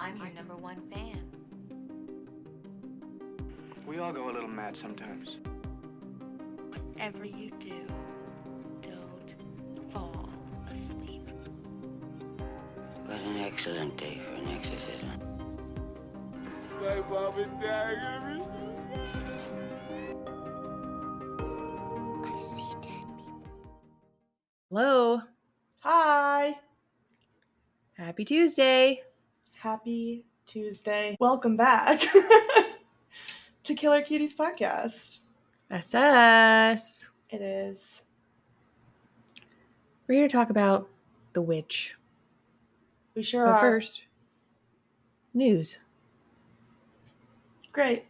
I'm your number one fan. We all go a little mad sometimes. Whatever you do, don't fall asleep. What an excellent day for an exorcism. My mom and dad are gonna be I see dead people. Hello. Hi. Happy Tuesday. Happy Tuesday. Welcome back to Killer Cuties podcast. That's us. It is. We're here to talk about the witch. We sure But are. first, news. Great.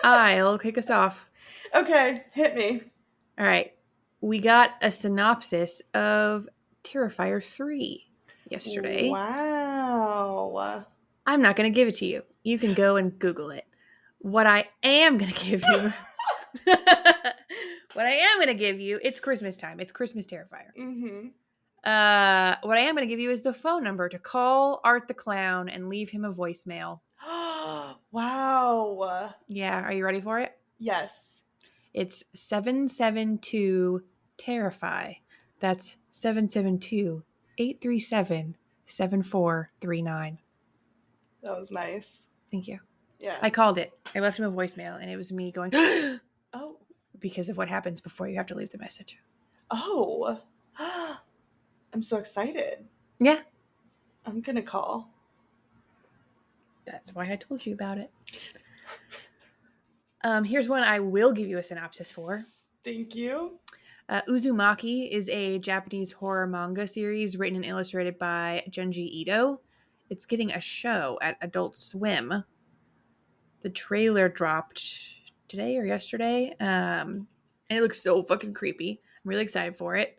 I'll kick us off. Okay, hit me. All right. We got a synopsis of Terrifier 3 yesterday. Wow. I'm not going to give it to you. You can go and Google it. What I am going to give you... it's Christmas time. It's Christmas Terrifier. Mm-hmm. What I am going to give you is the phone number to call Art the Clown and leave him a voicemail. Wow. Yeah, are you ready for it? Yes. It's 772-TERRIFY. That's 772-837-7439. That was nice. Thank you. Yeah. I called it. I left him a voicemail, and it was me going, Oh. because of what happens before you have to leave the message. Oh. I'm so excited. Yeah. I'm gonna call. That's why I told you about it. Here's one I will give you a synopsis for. Thank you. Uzumaki is a Japanese horror manga series written and illustrated by Junji Ito. It's getting a show at Adult Swim. The trailer dropped today or yesterday, and it looks so fucking creepy. I'm really excited for it.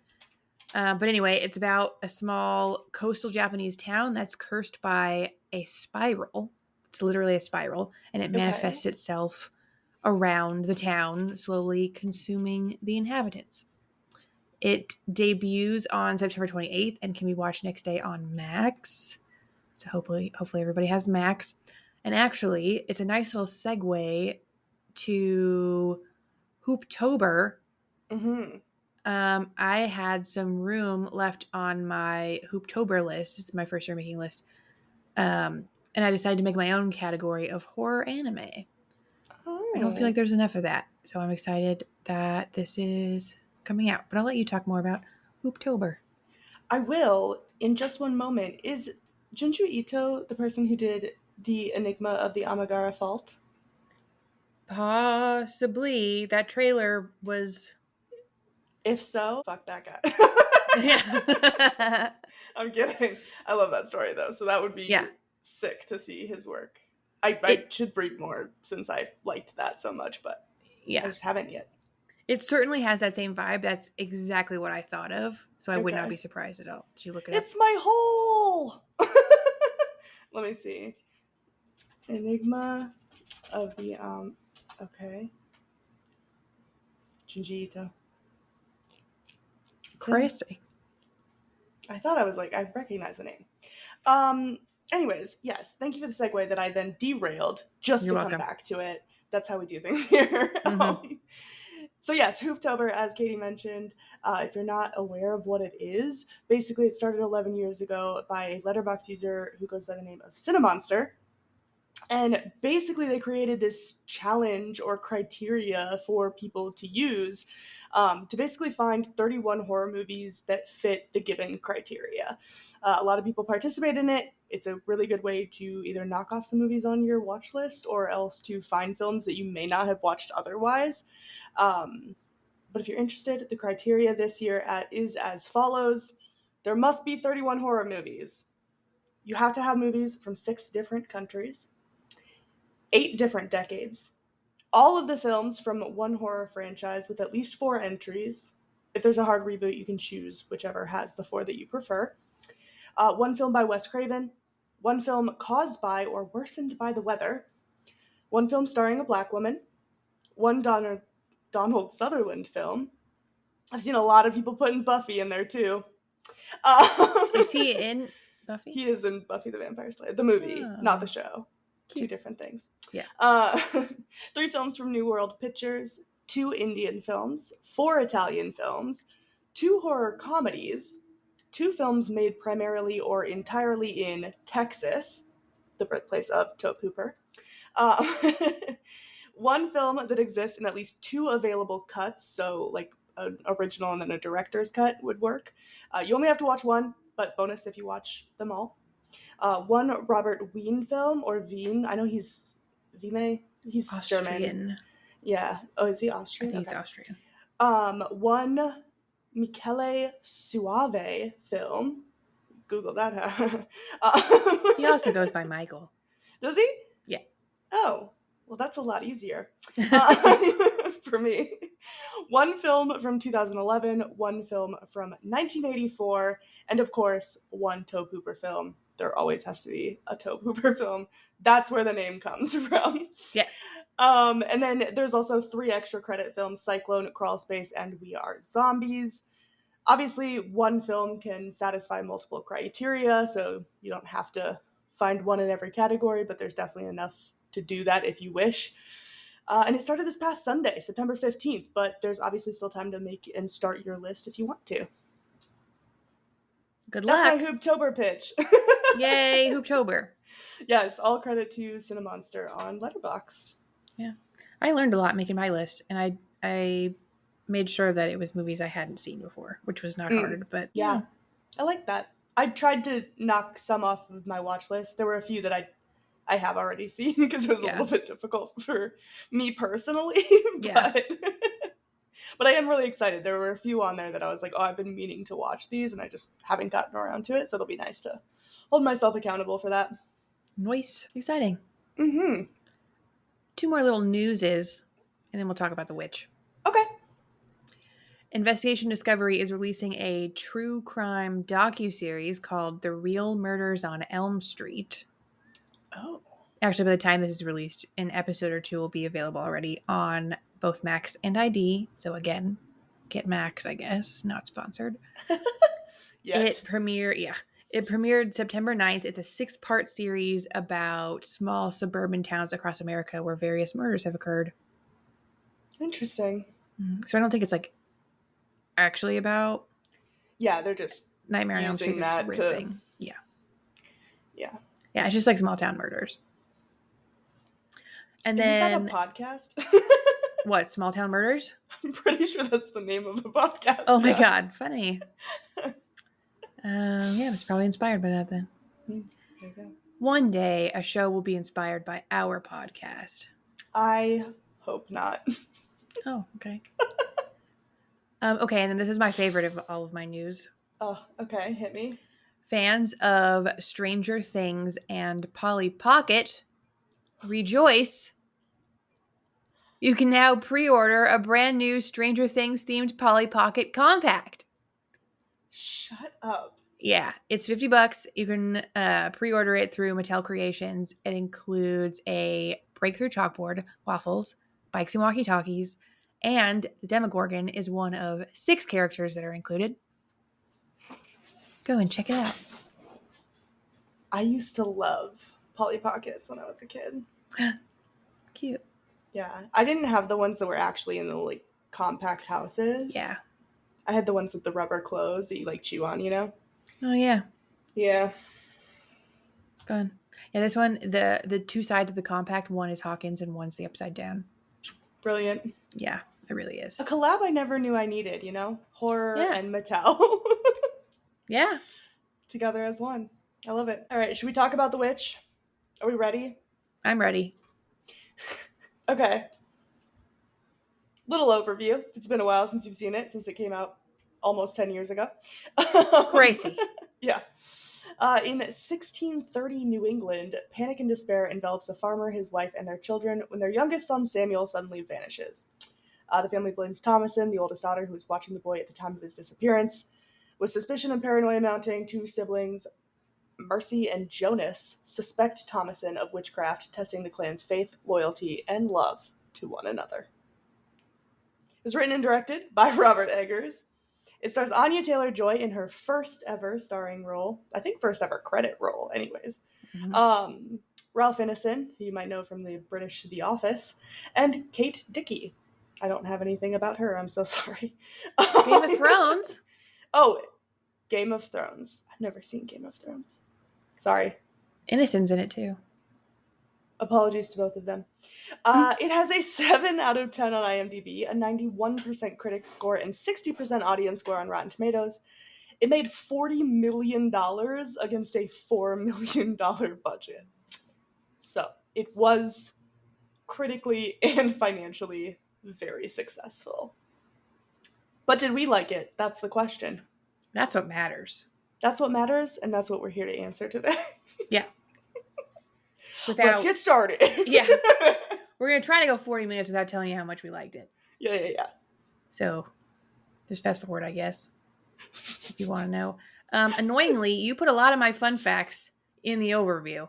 But anyway, it's about a small coastal Japanese town that's cursed by a spiral. It's literally a spiral, and it manifests itself around the town, slowly consuming the inhabitants. It debuts on September 28th and can be watched next day on Max. So hopefully everybody has Max. And actually, it's a nice little segue to Hooptober. Mm-hmm. I had some room left on my Hooptober list. This is my first year making list. And I decided to make my own category of horror anime. Oh. I don't feel like there's enough of that. So I'm excited that this is coming out. But I'll let you talk more about Hooptober. I will in just one moment. Is Junji Ito the person who did the Enigma of the Amagara Fault? Possibly. That trailer was... If so, fuck that guy. Yeah. I'm kidding. I love that story though, so that would be sick to see his work. I should read more since I liked that so much, but I just haven't yet. It certainly has that same vibe. That's exactly what I thought of, so I would not be surprised at all. Did you look it up? It's my hole! Let me see. Enigma of the, okay. Junji Ito. Crazy. I thought I recognize the name. Anyways, yes, thank you for the segue that I then derailed just You're to welcome. Come back to it. That's how we do things here. Mm-hmm. So yes, Hooptober, as Katie mentioned, if you're not aware of what it is, basically it started 11 years ago by a Letterboxd user who goes by the name of Cinemonster. And basically they created this challenge or criteria for people to use to basically find 31 horror movies that fit the given criteria. A lot of people participate in it. It's a really good way to either knock off some movies on your watch list or else to find films that you may not have watched otherwise. But if you're interested, the criteria this year is as follows. There must be 31 horror movies. You have to have movies from 6 different countries, 8 different decades, all of the films from one horror franchise with at least 4 entries. If there's a hard reboot, you can choose whichever has the 4 that you prefer. 1 film by Wes Craven, 1 film caused by or worsened by the weather, 1 film starring a black woman, 1 Donald Sutherland film. I've seen a lot of people putting Buffy in there too. Is he in Buffy? He is in Buffy the Vampire Slayer, the movie, not the Oh, show. Two cute. different things. Yeah. 3 films from New World Pictures, 2 Indian films, 4 Italian films, 2 horror comedies, 2 films made primarily or entirely in Texas, the birthplace of Tobe Hooper. Uh, 1 film that exists in at least 2 available cuts, so like an original and then a director's cut would work. You only have to watch 1, but bonus if you watch them all. 1 Robert Wien film, or Wien. I know he's Wiene. He's German. Austrian. Yeah. Oh, is he I Austrian? think he's Okay. Austrian. 1 Michele Suave film. Google that. He also goes by Michael. Does he? Yeah. Oh, well, that's a lot easier for me. 1 film from 2011, 1 film from 1984, and of course, 1 Tobe Hooper film. There always has to be a Tobe Hooper film. That's where the name comes from. Yes. And then there's also 3 extra credit films: Cyclone, Crawl Space, and We Are Zombies. Obviously, 1 film can satisfy multiple criteria, so you don't have to find 1 in every category, but there's definitely enough to do that if you wish. And it started this past Sunday, September 15th, but there's obviously still time to make and start your list if you want to. Good luck. That's my Hooptober pitch. Yay, Hooptober. Yes, all credit to Cinemonster on Letterboxd. Yeah. I learned a lot making my list, and I made sure that it was movies I hadn't seen before, which was not hard, but Yeah, I like that. I tried to knock some off of my watch list. There were a few that I have already seen because it was a little bit difficult for me personally. But I am really excited. There were a few on there that I was like, oh, I've been meaning to watch these, and I just haven't gotten around to it, so it'll be nice to hold myself accountable for that. Nice. Exciting. Mm-hmm. 2 more little newses, and then we'll talk about The Witch. Okay. Investigation Discovery is releasing a true crime docuseries called The Real Murders on Elm Street. Oh. Actually, by the time this is released, an episode or 2 will be available already on both Max and ID. So again, get Max, I guess. Not sponsored. It premiered September 9th. It's a 6-part series about small suburban towns across America where various murders have occurred. Interesting. So I don't think it's like actually about. Yeah, they're just Nightmare on Elm Street. using that to. Yeah. Yeah. Yeah, it's just like small town murders. And Isn't then that a podcast? what? Small Town Murders? I'm pretty sure that's the name of the podcast. Oh my god, funny. Yeah, it's probably inspired by that then. There you go. One day, a show will be inspired by our podcast. I hope not. Oh, okay. Okay, and then this is my favorite of all of my news. Oh, okay. Hit me. Fans of Stranger Things and Polly Pocket, rejoice. You can now pre-order a brand new Stranger Things themed Polly Pocket compact. Shut up. Yeah, it's $50. You can pre-order it through Mattel Creations. It includes a breakthrough chalkboard, waffles, bikes and walkie-talkies, and the Demogorgon is one of 6 characters that are included. Go and check it out. I used to love Polly Pockets when I was a kid. Cute. Yeah. I didn't have the ones that were actually in the like compact houses. Yeah. I had the ones with the rubber clothes that you like chew on, you know? Oh yeah. Yeah. Fun. Yeah, this one, the 2 sides of the compact, one is Hawkins and one's the upside down. Brilliant. Yeah, it really is. A collab I never knew I needed, you know? Horror and Mattel. Yeah. Together as one. I love it. All right, should we talk about The Witch? Are we ready? I'm ready. Okay. Little overview. It's been a while since you've seen it, since it came out almost 10 years ago. Crazy. Yeah. In 1630 New England, panic and despair envelops a farmer, his wife, and their children when their youngest son, Samuel, suddenly vanishes. The family blames Thomasin, the oldest daughter, who was watching the boy at the time of his disappearance. With suspicion and paranoia mounting, 2 siblings, Mercy and Jonas, suspect Thomasin of witchcraft, testing the clan's faith, loyalty, and love to one another. It was written and directed by Robert Eggers. It stars Anya Taylor-Joy in her first ever starring role. I think first ever credit role, anyways. Mhm. Ralph Ineson, who you might know from the British The Office, and Kate Dickie. I don't have anything about her. I'm so sorry. Game of Thrones. Oh, Game of Thrones. I've never seen Game of Thrones. Sorry. Innocent's in it too. Apologies to both of them. It has a 7 out of 10 on IMDb, a 91% critic score, and 60% audience score on Rotten Tomatoes. It made $40 million against a $4 million budget. So it was critically and financially very successful. But did we like it? That's the question. That's what matters. That's what matters, and that's what we're here to answer today. Yeah. Let's get started. Yeah. We're going to try to go 40 minutes without telling you how much we liked it. Yeah. So just fast forward, I guess, if you want to know. Annoyingly, you put a lot of my fun facts in the overview.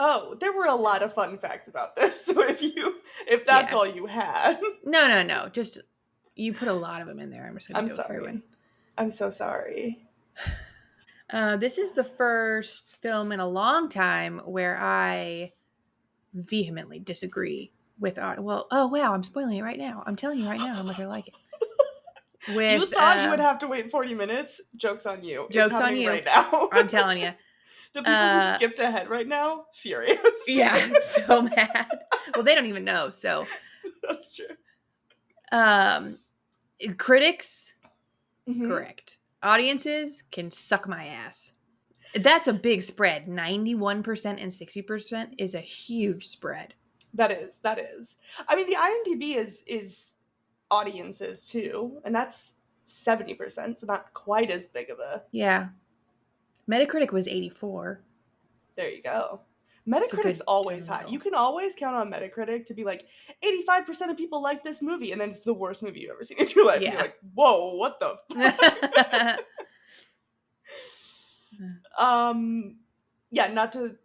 Oh, there were a lot of fun facts about this. So if that's all you had. No. Just you put a lot of them in there. I'm just going to go sorry. through it. I'm so sorry. This is the first film in a long time where I vehemently disagree with oh wow, I'm spoiling it right now. I'm telling you right now how much I like it. You thought you would have to wait 40 minutes? Joke's on you. Joke's it's on you. Right now. I'm telling you. The people who skipped ahead right now, furious. Yeah, so mad. Well, they don't even know, so. That's true. Critics, Mm-hmm. correct. Audiences can suck my ass. That's a big spread. 91% and 60% is a huge spread. That is. I mean, the IMDb is audiences too, and that's 70%, so not quite as big of a... Yeah. Metacritic was 84. There you go. Metacritic's always high. You can always count on Metacritic to be like, 85% of people like this movie, and then it's the worst movie you've ever seen in your life. Yeah. And you're like, whoa, what the fuck? Yeah, not to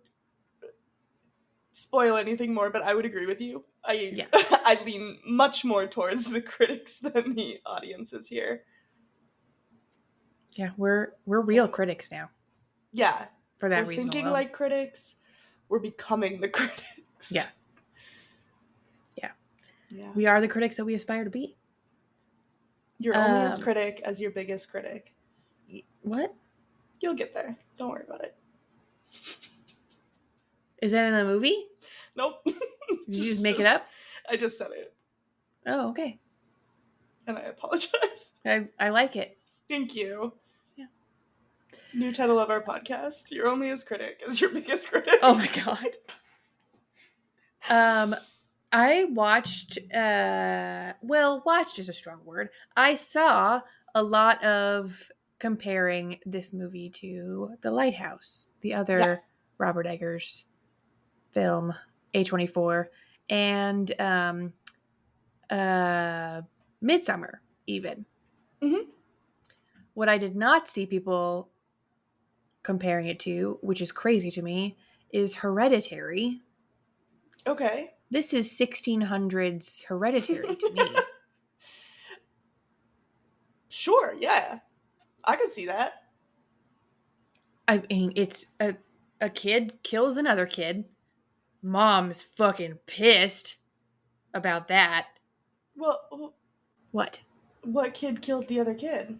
spoil anything more, but I would agree with you. I lean much more towards the critics than the audiences here. Yeah, we're real critics now. Yeah. For that we're reason thinking alone. like critics. We're becoming the critics. Yeah. Yeah. We are the critics that we aspire to be. You're only as critic as your biggest critic. What? You'll get there. Don't worry about it. Is that in a movie? Nope. Did you just make it up? I just said it. Oh, okay. And I apologize. I like it. Thank you. Yeah. New title of our podcast. You're only as critic as your biggest critic. Oh my god. I watched watched is a strong word. I saw a lot of comparing this movie to The Lighthouse, the other Robert Eggers film, A24, and Midsummer even. Mm-hmm. What I did not see people comparing it to, which is crazy to me, is Hereditary. Okay. This is 1600s Hereditary to me. Sure, yeah. I could see that. I mean, it's a kid kills another kid. Mom's fucking pissed about that. Well, What? what kid killed the other kid?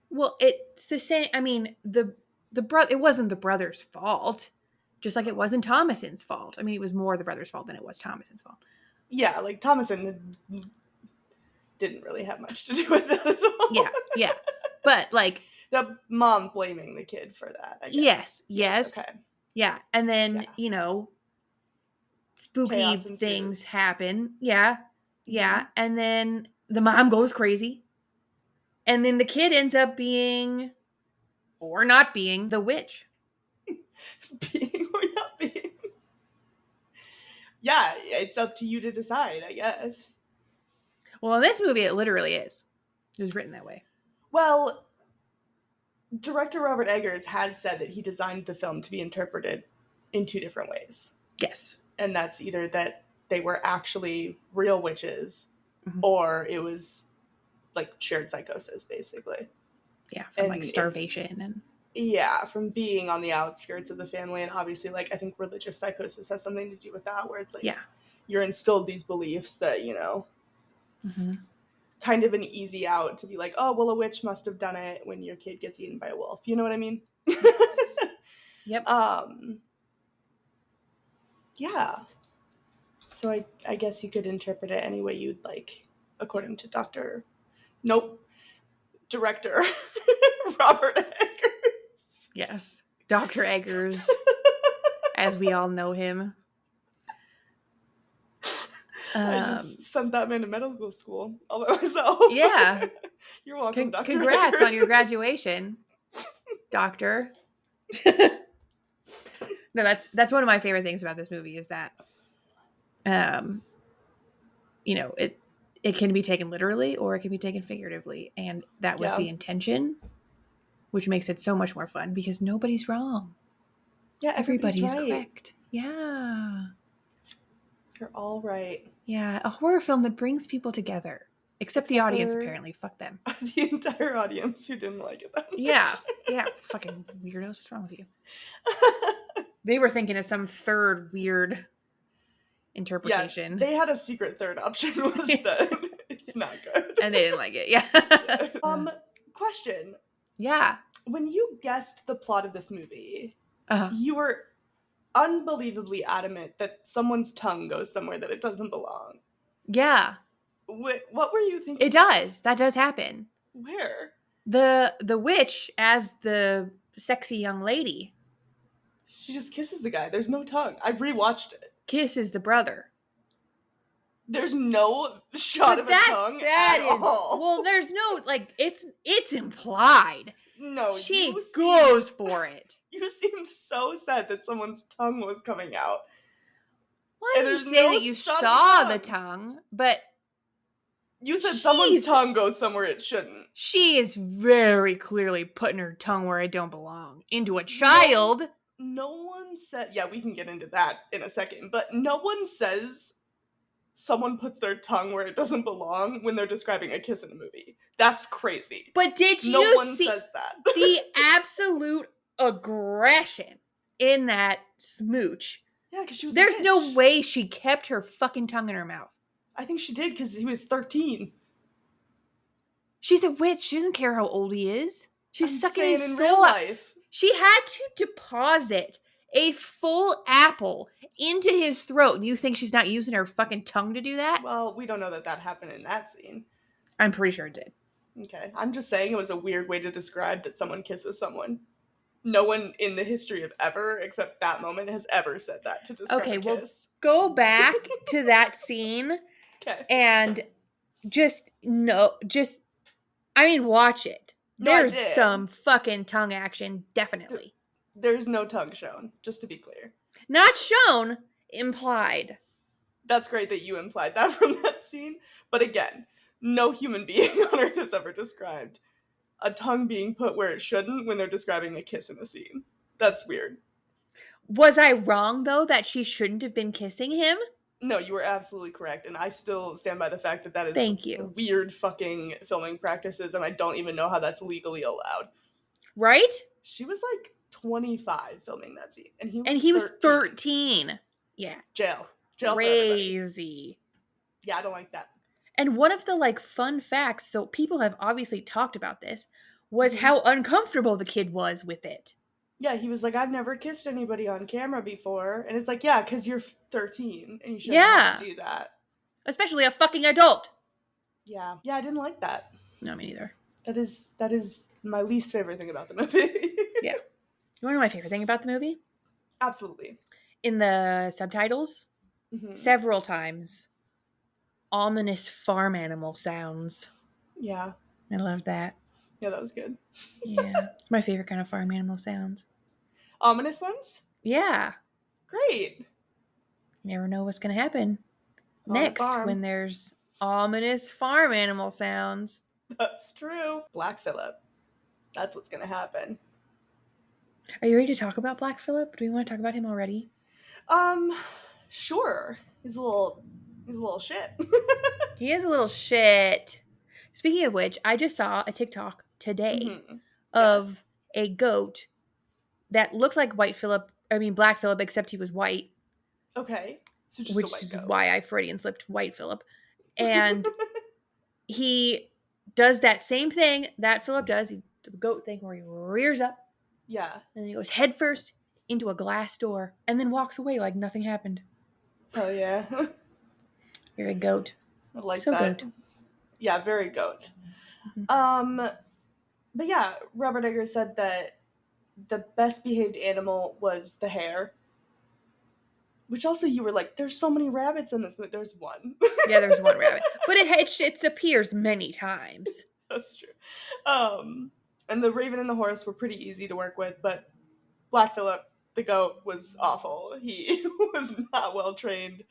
Well, it's the same. I mean, the brother. It wasn't the brother's fault, just like it wasn't Thomason's fault. I mean, it was more the brother's fault than it was Thomason's fault. Yeah, like Thomason didn't really have much to do with it at all. Yeah, but like the mom blaming the kid for that. I guess. Yes. Okay. Yeah, and then spooky Chaos things ensues. happen. Yeah, and then the mom goes crazy. And then the kid ends up being, or not being, the witch. Being or not being. Yeah, it's up to you to decide, I guess. Well, in this movie, it literally is. It was written that way. Well, director Robert Eggers has said that he designed the film to be interpreted in 2 different ways. Yes. And that's either that they were actually real witches, or it was like shared psychosis, basically. Yeah, from And like it's- starvation and Yeah, from being on the outskirts of the family, and obviously, like, I think religious psychosis has something to do with that, where it's like yeah. you're instilled these beliefs that, you know, it's Mhm. kind of an easy out to be like, oh, well, a witch must have done it when your kid gets eaten by a wolf. You know what I mean? Yep. Yeah. So I guess you could interpret it any way you'd like, according to director Robert Eggers. Yes. Dr. Eggers, as we all know him. I just sent that man to medical school all by myself. Yeah. You're welcome, Dr. Congrats Eggers. on your graduation, doctor. No, that's one of my favorite things about this movie is that, you know, it can be taken literally or it can be taken figuratively, and that was the intention, which makes it so much more fun because nobody's wrong. Yeah, everybody's right. Correct. Yeah. You're all right. Yeah, a horror film that brings people together. Except the audience, for apparently. Fuck them. The entire audience who didn't like it that much. Yeah. Fucking weirdos. What's wrong with you? They were thinking of some third weird interpretation. Yeah, they had a secret third option was that it's not good. And they didn't like it. Yeah. Question. Yeah. When you guessed the plot of this movie, Uh-huh. you were unbelievably adamant that someone's tongue goes somewhere that it doesn't belong. Yeah. What were you thinking? It does. That does happen. Where? The witch as the sexy young lady She just kisses the guy. There's no tongue. I've rewatched it. kisses the brother. There's no shot of a tongue at all. Well, there's no, like, it's implied. No, She you goes for it. You seemed so sad that someone's tongue was coming out. Well, I And didn't there's say no that you shot of saw the the tongue, but You said someone's tongue goes somewhere it shouldn't. she is very clearly putting her tongue where it don't belong. Into a child. No one said, yeah, we can get into that in a second, but no one says someone puts their tongue where it doesn't belong when they're describing a kiss in a movie. That's crazy. But did No you one see says that. the absolute aggression in that smooch? Yeah, because she was There's a no bitch. way she kept her fucking tongue in her mouth. I think she did because he was 13. She's a witch. She doesn't care how old he is. She's I'm sucking saying his in soul real out. life. She had to deposit a full apple into his throat. And you think she's not using her fucking tongue to do that? Well, we don't know that happened in that scene. I'm pretty sure it did. Okay, I'm just saying it was a weird way to describe that someone kisses someone. No one in the history of ever, except that moment, has ever said that to describe a kiss. Go back to that scene Okay. and watch it. No, I There's did. some fucking tongue action, definitely. There's no tongue shown, just to be clear. Not shown, implied. That's great that you implied that from that scene. But again, no human being on Earth has ever described a tongue being put where it shouldn't when they're describing a kiss in a scene. That's weird. Was I wrong, though, that she shouldn't have been kissing him? No, you were absolutely correct, and I still stand by the fact that is Thank you. weird fucking filming practices, and I don't even know how that's legally allowed. Right? She was like 25 filming that scene, and he was was 13. Yeah. Jail for everybody. Crazy. Yeah, I don't like that. And one of the like fun facts, so people have obviously talked about this, was how uncomfortable the kid was with it. Yeah, he was like, I've never kissed anybody on camera before. And it's like, yeah, because you're 13 and you shouldn't have to do that. Especially a fucking adult. Yeah. Yeah, I didn't like that. No, me neither. That is my least favorite thing about the movie. Yeah. You want to know my favorite thing about the movie? Absolutely. In the subtitles, several times, ominous farm animal sounds. Yeah. I love that. Yeah, that was good. Yeah. It's my favorite kind of farm animal sounds. Ominous ones? Yeah. Great. You never know what's going to happen On the next farm. when there's ominous farm animal sounds. That's true. Black Phillip. That's what's going to happen. Are you ready to talk about Black Phillip? Do we want to talk about him already? Sure. He's a little shit. He is a little shit. Speaking of which, I just saw a TikTok today Mhm. of a goat that looks like Black Phillip, except he was white, Okay. So just a which white is goat. why I Freudian slipped White Phillip. And he does that same thing that Phillip does, the goat thing where he rears up Yeah. and then he goes headfirst into a glass door and then walks away like nothing happened. Hell yeah. You're a goat. I like So that. goat. Yeah, very goat. Mhm. But yeah, Robert Eggers said that the best behaved animal was the hare. Which also you were like, there's so many rabbits in this movie. There's one. Yeah, there's one rabbit. But it appears many times. That's true. And the raven and the horse were pretty easy to work with, but Black Phillip, the goat, was awful. He was not well trained.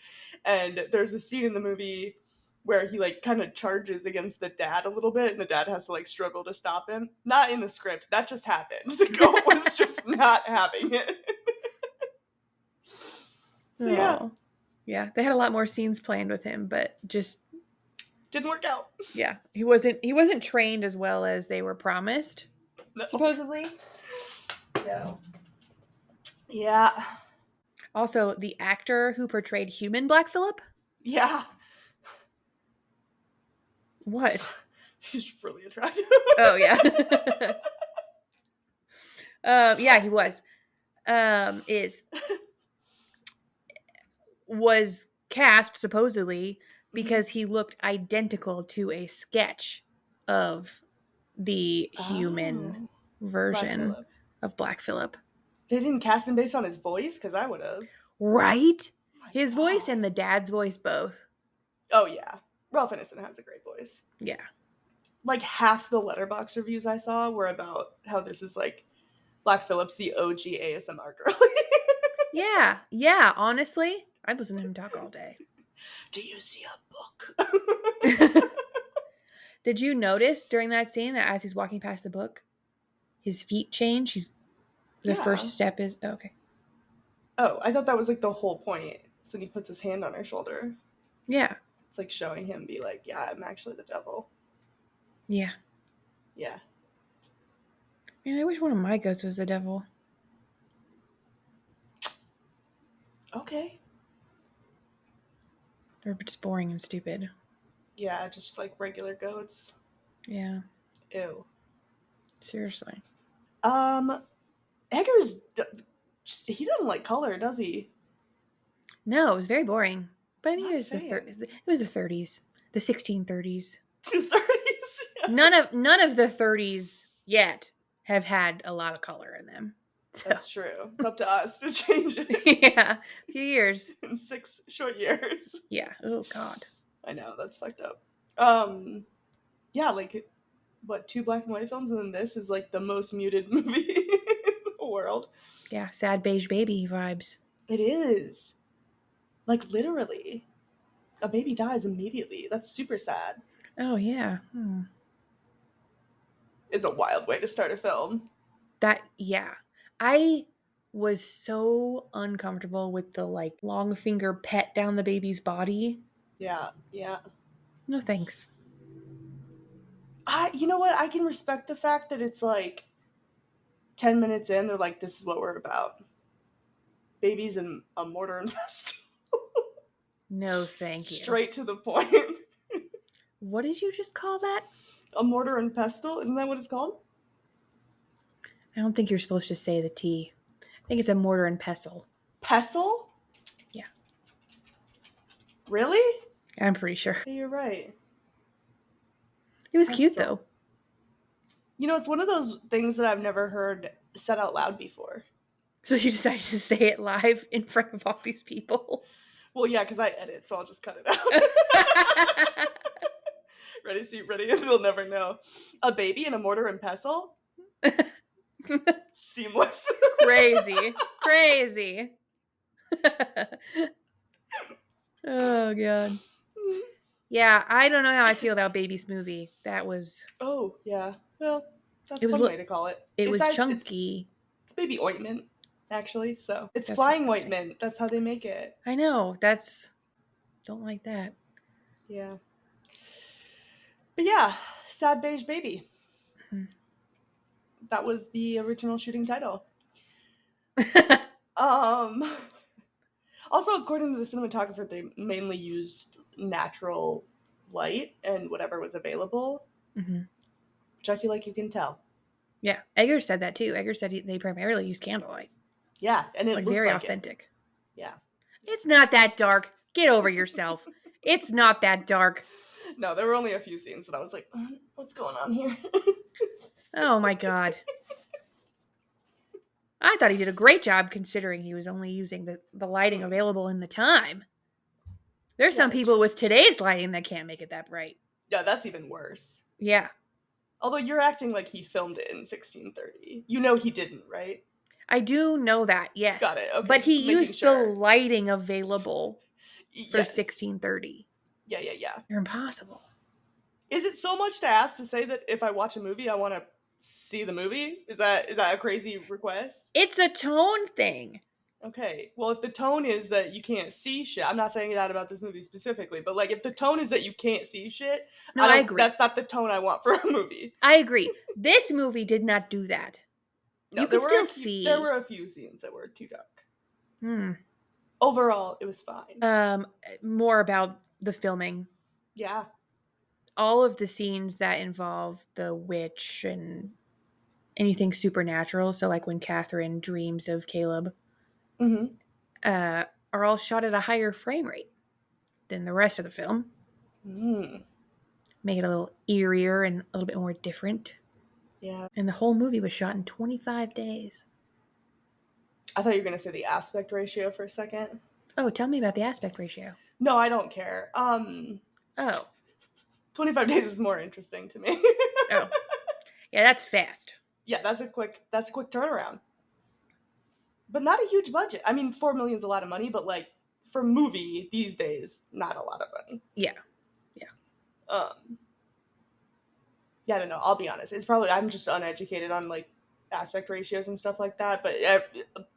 And there's a scene in the movie where he like kind of charges against the dad a little bit, and the dad has to like struggle to stop him. Not in the script. That just happened. The goat was just not having it. So yeah, Oh. Yeah, they had a lot more scenes planned with him, but just didn't work out. yeah, he wasn't trained as well as they were promised, No. supposedly. So, Yeah. also the actor who portrayed human Black Phillip, Yeah. what? He's really attractive. Oh yeah. Yeah, he was. Was cast supposedly because he looked identical to a sketch of the human version Phillip. of Black Phillip. They didn't cast him based on his voice, because I would have. Right? My His voice God. and the dad's voice both. Oh yeah, Ralph Ineson has a great voice. Yeah. Like half the Letterboxd reviews I saw were about how this is like Black Phillip's the OG ASMR girl. Yeah. Yeah. Honestly, I'd listen to him talk all day. Do you see a book? Did you notice during that scene that as he's walking past the book, his feet change? The first step is okay. Oh, I thought that was like the whole point. So then he puts his hand on her shoulder. Yeah. It's like showing him be like, yeah, I'm actually the devil. Yeah. Yeah. Man, I wish one of my goats was the devil. Okay. They're just boring and stupid. Yeah, just like regular goats. Yeah. Ew. Seriously. Eggers, he doesn't like color, does he? No, it was very boring. But I think Not it was saying. it was the 30s, the 1630s. The 30s. None of the 30s yet have had a lot of color in them. So, That's true. It's up to us to change it yeah, a few years. in 6 short years. Yeah. Oh God. I know, that's fucked up. Yeah, like what, 2 black and white films, and then this is like the most muted movie in the world. Yeah, sad beige baby vibes. It is. Like literally. A baby dies immediately. That's super sad. Oh yeah. It's a wild way to start a film. I was so uncomfortable with the like long finger pet down the baby's body. Yeah, yeah. No thanks. You know what? I can respect the fact that it's like 10 minutes in, they're like, this is what we're about. Babies and a mortar and pestle. No thank you. Straight to the point. What did you just call that? A mortar and pestle? Isn't that what it's called? I don't think you're supposed to say the T. I think it's a mortar and pestle. Pestle? Yeah. Really? I'm pretty sure. Yeah, you're right. It was cute Pestle. though. You know, it's one of those things that I've never heard said out loud before. So you decided to say it live in front of all these people. Well, yeah, because I edit, so I'll just cut it out. Ready? See, ready? They'll never know. A baby and a mortar and pestle? Seamless. Crazy. Oh God. Yeah, I don't know how I feel about Baby Smoothie. That was. Oh, yeah. Well, that's It was one way to call it. It was It's chunky. It's baby ointment, actually. So it's That's flying disgusting. ointment. That's how they make it. I know. Don't like that. Yeah. But yeah, Sad Beige Baby. Hmm. That was the original shooting title. Um, also, according to the cinematographer, they mainly used natural light and whatever was available, Hmm. which I feel like you can tell. Yeah, Eggers said that too. Eggers said they primarily use candlelight, Yeah, and it like looks very like it. authentic. Yeah. It's not that dark. Get over yourself. It's not that dark. No, there were only a few scenes that I was like, what's going on here? Oh my god. I thought he did a great job considering he was only using the lighting available in the time. There's Yeah, some that's people true. with today's lighting that can't make it that bright. Yeah, that's even worse. Yeah. Although you're acting like he filmed it in 1630. You know he didn't, right? I do know that, yes. Got it. Okay, But he just making used the sure. lighting available for Yes. 1630. Yeah. They're impossible. Is it so much to ask to say that if I watch a movie, I want to see the movie? Is that a crazy request? It's a tone thing. Okay. Well, if the tone is that you can't see shit, I'm not saying that about this movie specifically, but like if the tone is that you can't see shit, No, I agree. That's not the tone I want for a movie. I agree. This movie did not do that. No, You could still see. There were a few scenes that were too dark. Hmm. Overall, it was fine. More about the filming. Yeah. All of the scenes that involve the witch and anything supernatural, so like when Catherine dreams of Caleb, Mm-hmm. are all shot at a higher frame rate than the rest of the film. Mm. Make it a little eerier and a little bit more different. Yeah. And the whole movie was shot in 25 days. I thought you were going to say the aspect ratio for a second. Oh, tell me about the aspect ratio. No, I don't care. Oh. 25 days is more interesting to me. Oh. Yeah, that's fast. Yeah, that's a quick turnaround. But not a huge budget. I mean, 4 million is a lot of money, but like for movie these days, not a lot of money. Yeah. Yeah, I don't know. I'll be honest. It's probably I'm just uneducated on like aspect ratios and stuff like that. But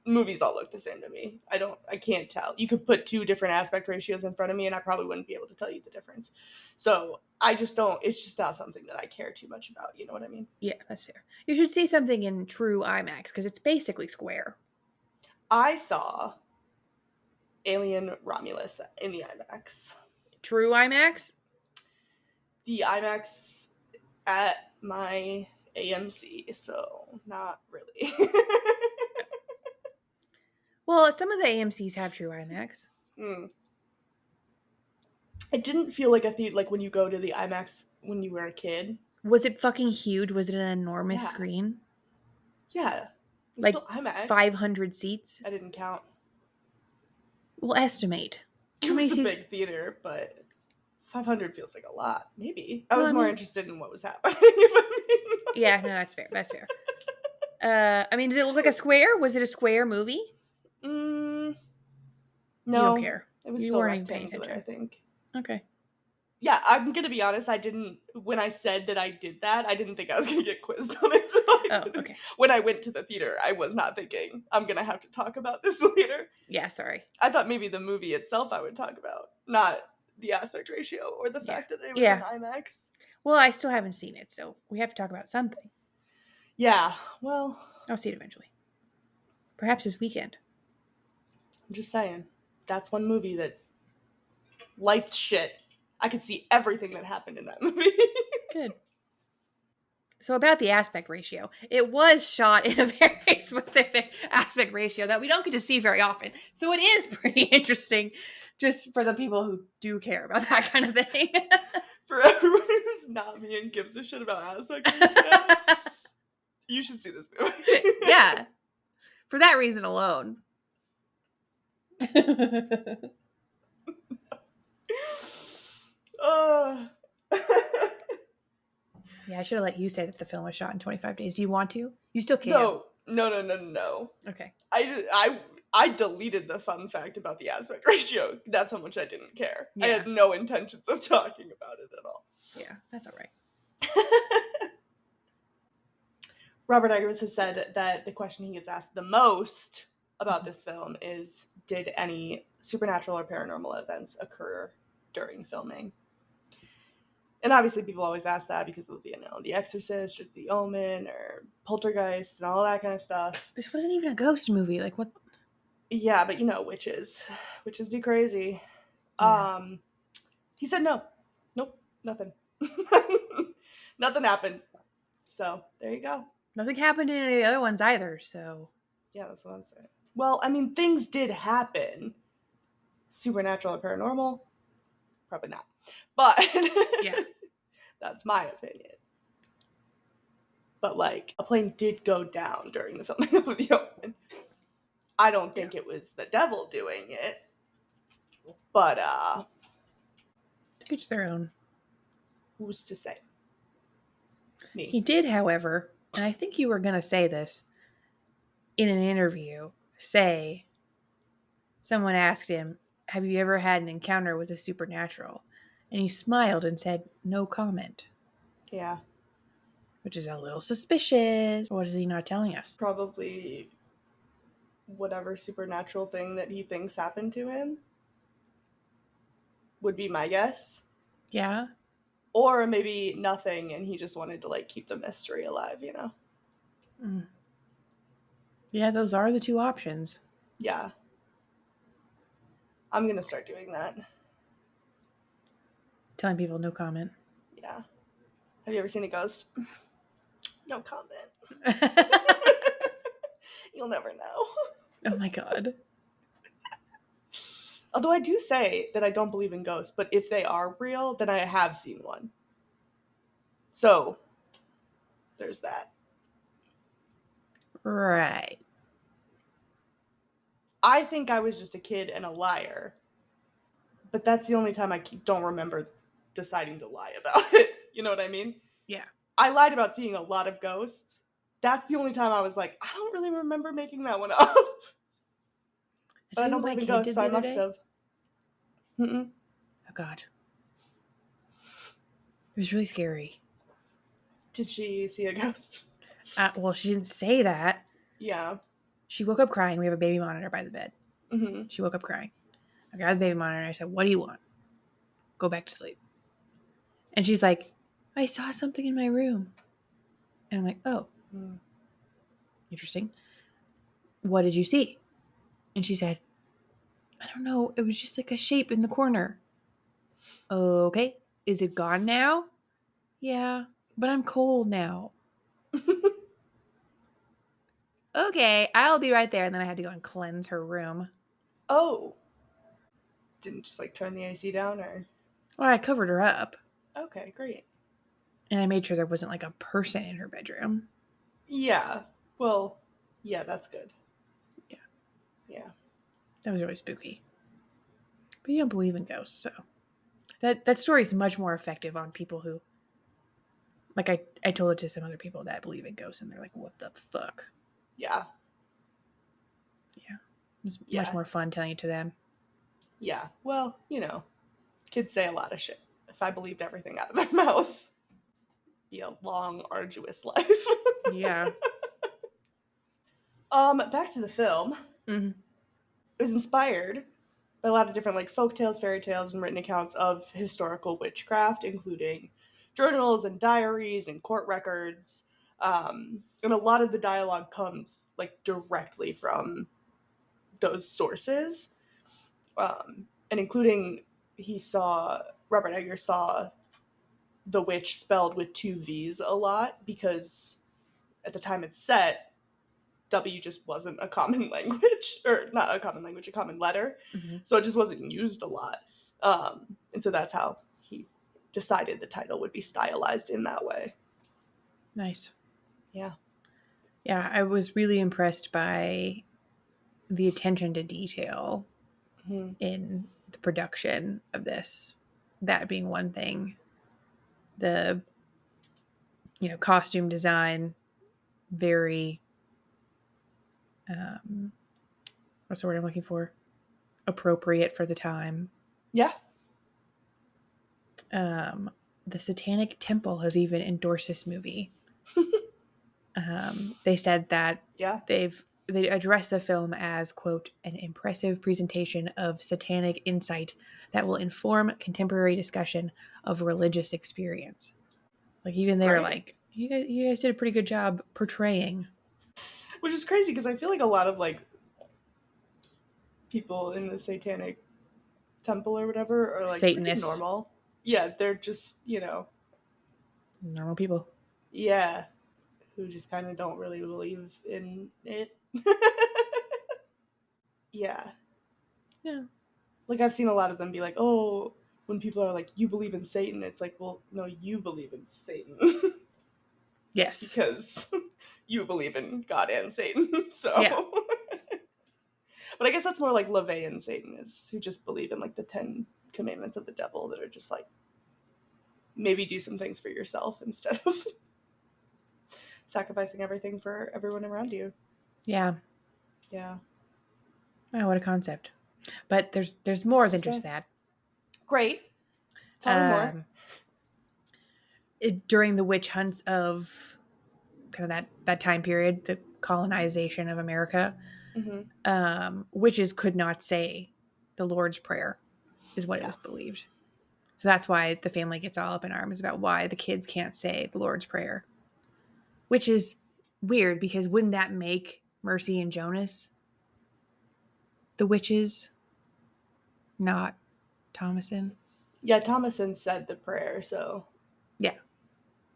movies all look the same to me. I can't tell. You could put two different aspect ratios in front of me, and I probably wouldn't be able to tell you the difference. So I just don't. It's just not something that I care too much about. You know what I mean? Yeah, that's fair. You should see something in true IMAX because it's basically square. I saw Alien Romulus in the IMAX. True IMAX? The IMAX at my AMC, so not really. Well, some of the AMCs have true IMAX. It didn't feel like a theater, like when you go to the IMAX when you were a kid. Was it fucking huge? Was it an enormous Yeah. screen? Yeah. It's Like still IMAX. 500 seats? I didn't count. We'll estimate. It How many was a seats? big theater, but 500 feels like a lot. Maybe. I Well, was I more mean- interested in what was happening. If I'm being Yeah, no, honest. that's fair. That's fair. I mean, did it look like a square? Was it a square movie? No. You don't care. It was You still weren't even paying rectangular, I attention. think. Okay. Yeah, I'm gonna be honest. When I said that I did that, I didn't think I was gonna get quizzed on it. So I Oh, didn't. okay. When I went to the theater, I was not thinking I'm gonna have to talk about this later. Yeah, sorry. I thought maybe the movie itself I would talk about, not the aspect ratio or the fact that it was Yeah. in IMAX. Well, I still haven't seen it, so we have to talk about something. Yeah, well, I'll see it eventually. Perhaps this weekend. I'm just saying. That's one movie that lights shit. I could see everything that happened in that movie. Good. So about the aspect ratio, it was shot in a very specific aspect ratio that we don't get to see very often. So it is pretty interesting just for the people who do care about that kind of thing. For everyone who's not me and gives a shit about aspect ratio, you should see this movie. Yeah. For that reason alone. Yeah, I should have let you say that the film was shot in 25 days. Do you want to? You still can. No. Okay. I deleted the fun fact about the aspect ratio. That's how much I didn't care. Yeah. I had no intentions of talking about it at all. Yeah, that's all right. Robert Eggers has said that the question he gets asked the most about this film is, did any supernatural or paranormal events occur during filming? And obviously people always ask that because of, The Exorcist or The Omen or Poltergeist and all that kind of stuff. This wasn't even a ghost movie. Like, what? Yeah, but witches. Witches be crazy. Yeah. He said no. Nope, nothing. Nothing happened. So, there you go. Nothing happened in any of the other ones either, so. Yeah, that's what I'm saying. Well, I mean, things did happen. Supernatural or paranormal? Probably not. But Yeah. that's my opinion. But like, a plane did go down during the filming of The Omen. I don't think it was the devil doing it. But To each their own. who's to say? Me. He did, however, and I think you were going to say this in an interview, someone asked him, have you ever had an encounter with the supernatural? And he smiled and said, no comment. Yeah. Which is a little suspicious. What is he not telling us? Probably whatever supernatural thing that he thinks happened to him would be my guess. Yeah? Or maybe nothing and he just wanted to like keep the mystery alive, Mm. Yeah, those are the two options. Yeah. I'm going to start doing that. Telling people no comment. Yeah. Have you ever seen a ghost? No comment. You'll never know. Oh my god. Although I do say that I don't believe in ghosts, but if they are real, then I have seen one. So, there's that. Right. I think I was just a kid and a liar. But that's the only time I don't remember deciding to lie about it. You know what I mean? Yeah. I lied about seeing a lot of ghosts. That's the only time I was like, I don't really remember making that one up. But I don't believe in ghosts, so I must have. Mm-mm. Oh god. It was really scary. Did she see a ghost? Well, she didn't say that. Yeah. She woke up crying. We have a baby monitor by the bed. Mm-hmm. She woke up crying. I grabbed the baby monitor and I said, what do you want? Go back to sleep. And she's like, I saw something in my room. And I'm like, oh, interesting. What did you see? And she said, I don't know. It was just like a shape in the corner. Okay. Is it gone now? Yeah, but I'm cold now. Okay, I'll be right there. And then I had to go and cleanse her room. Oh. Didn't just like turn the AC down or? Well, I covered her up. Okay, great. And I made sure there wasn't like a person in her bedroom. Yeah. Well, yeah, that's good. Yeah. Yeah. That was really spooky. But you don't believe in ghosts, so that story is much more effective on people who, like, I told it to some other people that believe in ghosts, and they're like, what the fuck? Yeah. Yeah. It was much more fun telling it to them. Yeah. Well, kids say a lot of shit. If I believed everything out of their mouths, it'd be a long, arduous life. Yeah. Back to the film. Mm-hmm. It was inspired by a lot of different like folk tales, fairy tales, and written accounts of historical witchcraft, including journals and diaries and court records. And a lot of the dialogue comes like directly from those sources. And including Robert Egger saw the witch spelled with two V's a lot because at the time it's set, W just wasn't a common language, or not a common language, a common letter. Mm-hmm. So it just wasn't used a lot. And so that's how he decided the title would be stylized in that way. Nice. Yeah. Yeah, I was really impressed by the attention to detail in the production of this. That being one thing. The, costume design, very, what's the word I'm looking for? Appropriate for the time. Yeah. The Satanic Temple has even endorsed this movie. They said that Yeah. they've they address the film as, quote, an impressive presentation of satanic insight that will inform contemporary discussion of religious experience. Like, even they're Great. like, you guys did a pretty good job portraying. Which is crazy because I feel like a lot of like people in the satanic temple or whatever are like pretty Satanists. normal. Yeah, they're just, Normal people. yeah, who just kind of don't really believe in it. Yeah. Yeah. Like I've seen a lot of them be like, "Oh, when people are like, you believe in Satan," it's like, well, no, you believe in Satan Yes. because you believe in God and Satan. So, Yeah. but I guess that's more like LaVeyan Satanists who just believe in like the 10 commandments of the devil that are just like maybe do some things for yourself instead of sacrificing everything for everyone around you. Yeah. Yeah. Wow, what a concept. But there's more than just that. Great. Tell me more. During the witch hunts of kind of that time period, the colonization of America, witches could not say the Lord's Prayer, is what it was believed. So that's why the family gets all up in arms about why the kids can't say the Lord's Prayer, which is weird because wouldn't that make Mercy and Jonas the witches, not Thomason? Yeah, Thomason said the prayer, so Yeah.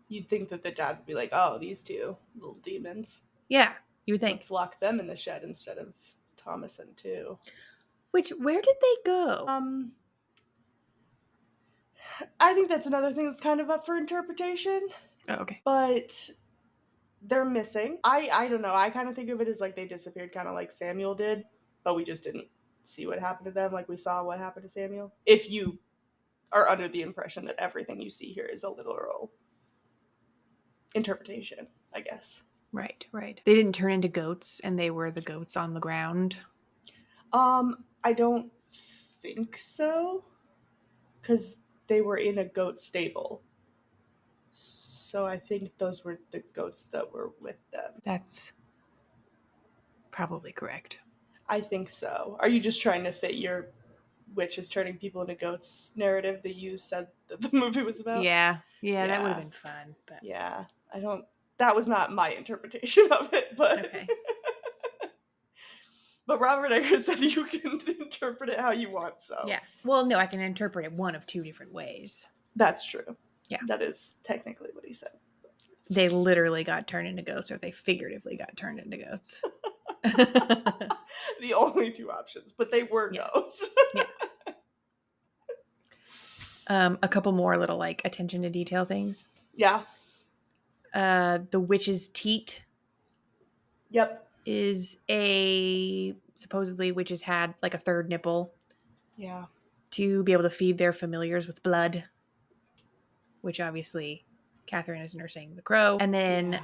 you'd think that the dad would be like, "Oh, these two little demons. Yeah, you would think. Let's lock them in the shed instead of Thomason too." Where did they go? I think that's another thing that's kind of up for interpretation. Oh, okay. But they're missing. I don't know. I kind of think of it as like they disappeared, kind of like Samuel did, but we just didn't see what happened to them like we saw what happened to Samuel. If you are under the impression that everything you see here is a literal interpretation, I guess. Right. They didn't turn into goats and they were the goats on the ground. I don't think so, because they were in a goat stable. So I think those were the goats that were with them. That's probably correct. I think so. Are you just trying to fit your witches turning people into goats narrative that you said that the movie was about? Yeah, that would have been fun. But yeah, I don't. That was not my interpretation of it, but okay. But Robert Eggers said you can interpret it how you want. So yeah. Well, no, I can interpret it one of two different ways. That's true. Yeah, that is technically what he said. They literally got turned into goats, or they figuratively got turned into goats. The only two options, but they were goats. Yeah. A couple more little like attention to detail things. Yeah. The witch's teat. Yep. Is supposedly witches had like a third nipple. Yeah. To be able to feed their familiars with blood, which obviously Catherine is nursing the crow. And then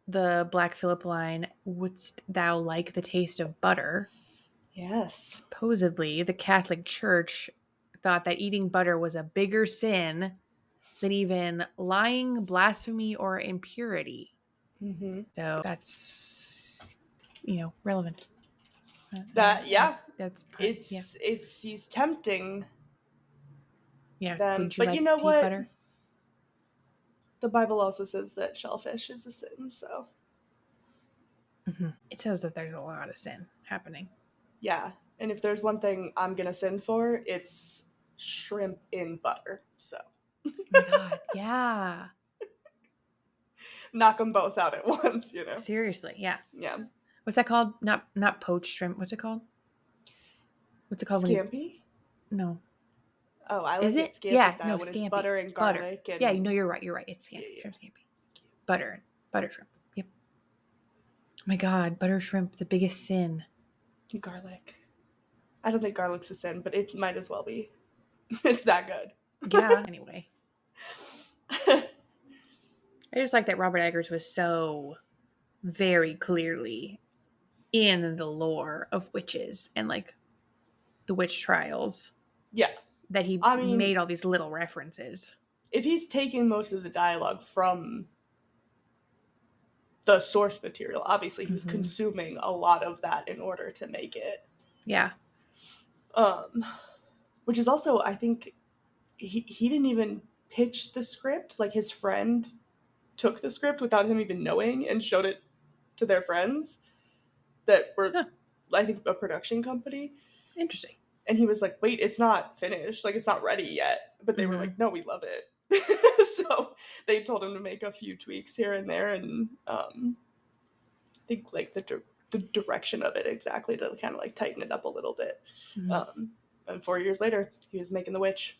the Black Phillip line, "Wouldst thou like the taste of butter?" Yes. Supposedly, the Catholic Church thought that eating butter was a bigger sin than even lying, blasphemy, or impurity. Mm-hmm. So that's, relevant. That's it's he's tempting. Yeah, them, but like you know what? Butter? The Bible also says that shellfish is a sin. So it says that there's a lot of sin happening. Yeah, and if there's one thing I'm gonna sin for, it's shrimp in butter. So. Oh my God! Yeah. Knock them both out at once, Seriously, yeah. Yeah. What's that called? Not poached shrimp. What's it called? Scampi? No. Oh, I like Is it it? scampi style No, when scampi. it's butter and garlic. Butter. And... Yeah, you're right. It's scampi. Shrimp scampi. Butter shrimp. Yep. Oh my God, butter shrimp, the biggest sin. Garlic. I don't think garlic's a sin, but it might as well be. It's that good. Yeah. Anyway. I just like that Robert Eggers was so very clearly in the lore of witches and like the witch trials. Yeah. That he made all these little references. If he's taking most of the dialogue from the source material. Obviously, he was Mhm. consuming a lot of that in order to make it. Yeah. Which is also, I think, he didn't even pitch the script. Like, his friend took the script without him even knowing and showed it to their friends that were, Huh. I think, a production company. Interesting. And he was like, wait, it's not finished. Like, it's not ready yet. But they were Mhm. like, no, we love it. So they told him to make a few tweaks here and there, and I think like the direction of it exactly to kind of like tighten it up a little bit. Mhm. And 4 years later, he was making The Witch.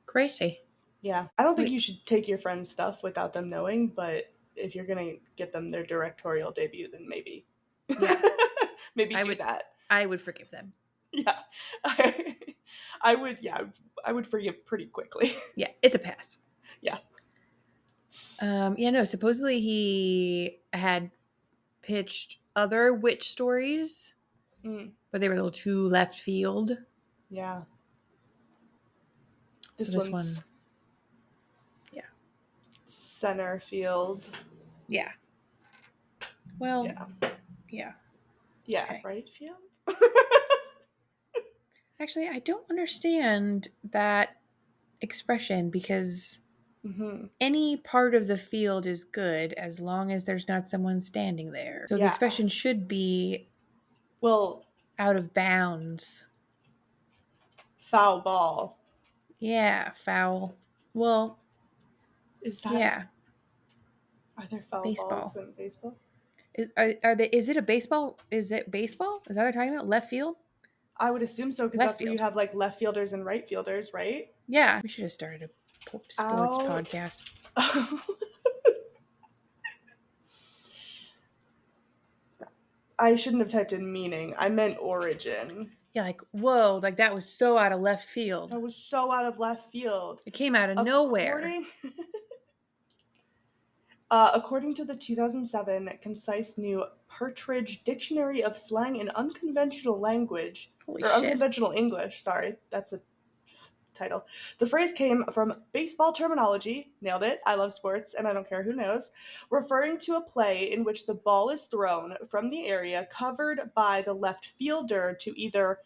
Crazy. Yeah, I don't think Wait. you should take your friend's stuff without them knowing, but if you're gonna get them their directorial debut, then maybe, Yeah. maybe I do would- that. I would forgive them. Yeah, I would. Yeah, I would forgive pretty quickly. Yeah, it's a pass. Yeah. Yeah, no, supposedly he had pitched other witch stories, Mm, but they were a little too left field. yeah. So This this one's one, yeah. center field. Yeah. Well, Yeah. yeah. Yeah. Okay. Right field. Actually, I don't understand that expression because Mm-hmm. any part of the field is good as long as there's not someone standing there. So the Yeah. expression should be Well, out of bounds. foul ball. Yeah, foul. Well, Is that? yeah, Are there foul baseball. balls in baseball? Is it a baseball? Is it baseball? Is that what we're talking about? Left field? I would assume so, because Left that's where you field. have like left fielders and right fielders, right? Yeah. We should have started a sports Out. podcast. I shouldn't have typed in meaning. I meant origin. Yeah, like, whoa, like that was so out of left field. That was so out of left field. It came out of nowhere. According to the 2007 concise new Partridge Dictionary of Slang and Unconventional Language, Holy or shit. Unconventional English, sorry, that's a title. The phrase came from baseball terminology, nailed it, I love sports and I don't care who knows, referring to a play in which the ball is thrown from the area covered by the left fielder to either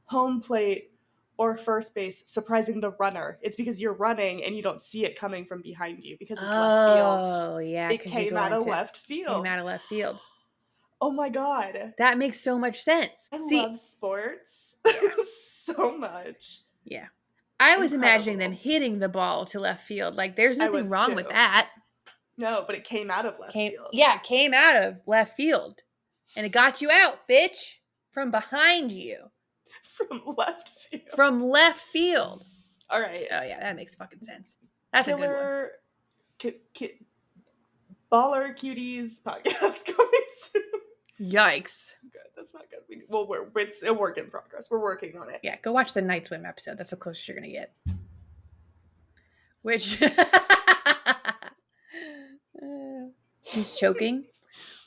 home plate or first base, surprising the runner. It's because you're running and you don't see it coming from behind you because it's left field. Oh, yeah. It came out of left field. Came out of left field. Oh my god. That makes so much sense. I See, love sports so much. yeah. I was imagining them Incredible. hitting the ball to left field. Like, there's I nothing was wrong too. with that. No, but it came out of left field. Yeah, it came out of left field. And it got you out, bitch. From behind you. From left field. From left field. All right. Oh, yeah, that makes fucking sense. That's a good one. Baller Cuties podcast coming soon. Yikes. Good. That's not good. It's a work in progress. We're working on it. Yeah, go watch the Night Swim episode. That's the closest you're going to get. Which... he's choking.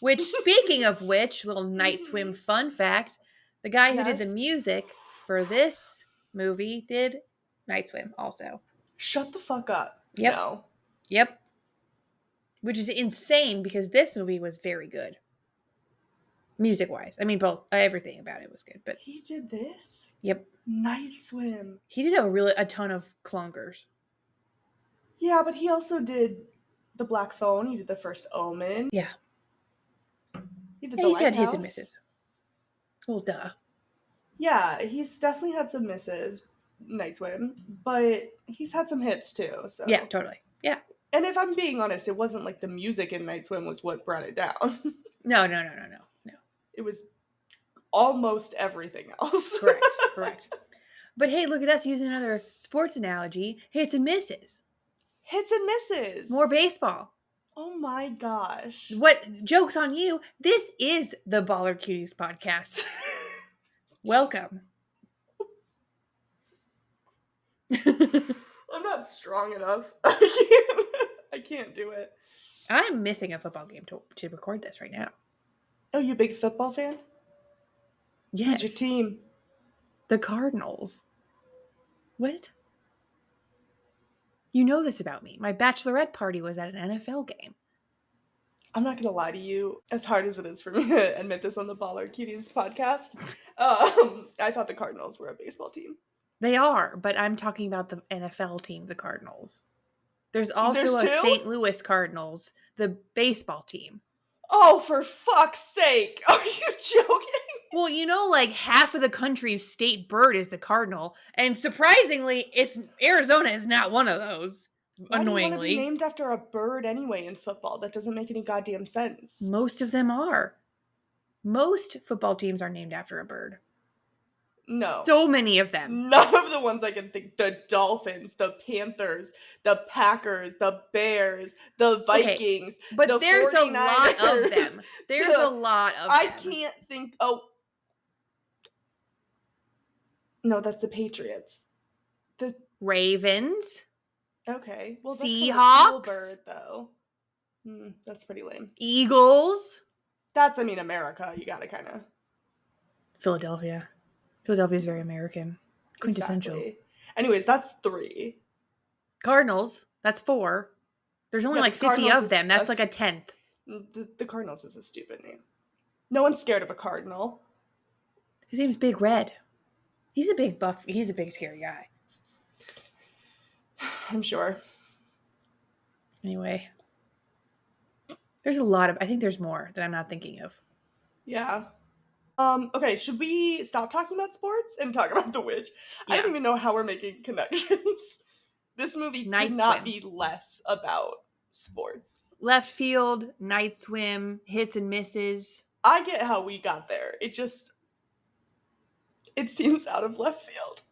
Which, speaking of which, little Night Swim fun fact, the guy who did the Yes. music for this movie did Night Swim also. Shut the fuck up. Yep. No. Yep. Which is insane because this movie was very good. Music-wise. I mean, both. Everything about it was good. But He did this? yep. Night Swim. He did a ton of clunkers. Yeah, but he also did The Black Phone. He did The First Omen. Yeah. He did Yeah, The he's had Lighthouse. his and misses. Well, duh. Yeah, he's definitely had some misses, Night Swim, but he's had some hits too. So Yeah, totally. Yeah. And if I'm being honest, it wasn't like the music in Night Swim was what brought it down. No. It was almost everything else. Correct. But hey, look at us using another sports analogy. Hits and misses. Hits and misses. More baseball. Oh my gosh. What? Joke's on you. This is the Baller Cuties podcast. Welcome. I'm not strong enough. I can't do it. I'm missing a football game to record this right now. Oh, you a big football fan? Yes. Who's your team? The Cardinals. What? You know this about me. My bachelorette party was at an NFL game. I'm not gonna lie to you, as hard as it is for me to admit this on the Baller Cuties podcast, I thought the Cardinals were a baseball team. They are, but I'm talking about the NFL team, the Cardinals. There's also There's a two? St. Louis Cardinals, the baseball team. Oh, for fuck's sake! Are you joking? Well, you know, like half of the country's state bird is the cardinal, and surprisingly, it's Arizona is not one of those. Why do you want to be Annoyingly, named after a bird anyway in football? That doesn't make any goddamn sense. most of them are. Most football teams are named after a bird. No. So many of them. None of the ones I can think. The Dolphins, the Panthers, the Packers, the Bears, the Vikings, But the there's a lot of 49ers, them. There's a lot of I them. can't think. Oh. No, that's the Patriots. The Ravens, Okay. Well, that's kind of a Seahawks? cool bird, though. That's pretty lame. Eagles, That's, I mean, America. You gotta kind of. Philadelphia. Philadelphia is very American. Quintessential. Exactly. Anyways, that's 3. Cardinals, that's 4. There's only Yeah, like but 50 Cardinals of them. is That's a like a tenth. The Cardinals is a stupid name. No one's scared of a cardinal. His name's Big Red. He's a big buff. He's a big scary guy. I'm sure. Anyway, there's a lot of. I think there's more that I'm not thinking of. Yeah. Okay, should we stop talking about sports and talk about The Witch? I Yeah. don't even know how we're making connections. This movie Night could not Swim. be less about sports. Left field, night swim, hits and misses. I get how we got there. It seems out of left field.